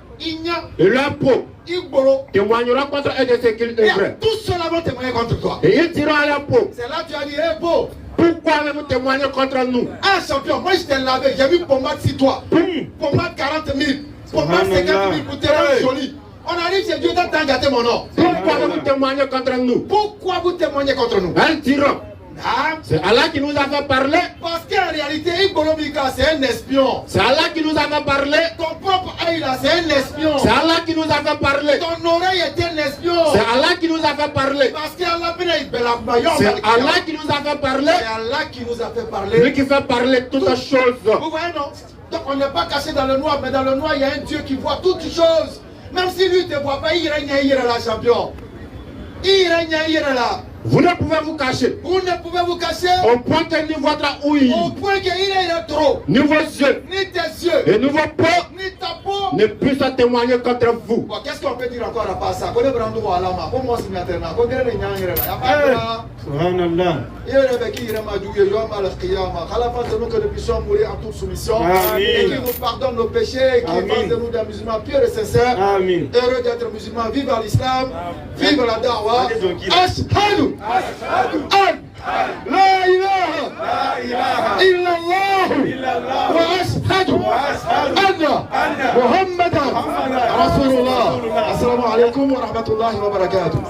et leur peau témoigneront contre eux de ce qu'ils œuvrent. Tous ceux-là vont témoigner contre toi. Et ils diront à leur peau. C'est là que tu as dit, hé peau. Pourquoi vous témoignez contre nous? Ah champion, moi je t'ai lavé, j'ai vu pommade sur toi. Pommade 40 000, pommade 50 000 pour te rendre joli. On arrive chez Dieu, t'as gâté mon nom. Pourquoi vous témoignez contre nous? Pourquoi vous témoignez contre nous? Elles diront. C'est Allah qui nous a fait parler. Parce qu'en réalité, Ibolomika, c'est un espion. C'est Allah qui nous a fait parler. Ton propre œil là, c'est un espion. C'est Allah qui nous a fait parler. Ton oreille est un espion. C'est Allah qui nous a fait parler. Parce qu'Allah c'est Allah qui nous a fait parler. C'est Allah qui nous a fait parler. Lui qui fait parler toutes choses. Vous voyez non? Donc on n'est pas caché dans le noir, mais dans le noir il y a un Dieu qui voit toutes choses. Même si lui ne te voit pas, il règne là, champion. Il règne là. Vous ne pouvez vous cacher. Vous ne pouvez vous cacher. Au point que ni votre ouïe. Au point qu'il est trop. Ni vos yeux. Ni tes yeux. Et ni vos peaux. Ni ta peau. Ne puissent témoigner contre vous. Bon, qu'est-ce qu'on peut dire encore à part ça? Subhanallah. Que nous puissions mourir en toute soumission. Et qu'il nous pardonne nos péchés. Qu'il fasse de nous des musulmans purs et sincères. Heureux d'être musulmans. Vive l'islam. Vive la dawa. Ashhadu an la ilaha illallah wa ashhadu anna Muhammadan Rasulullah. Assalamu alaikum wa rahmatullahi wa barakatuh.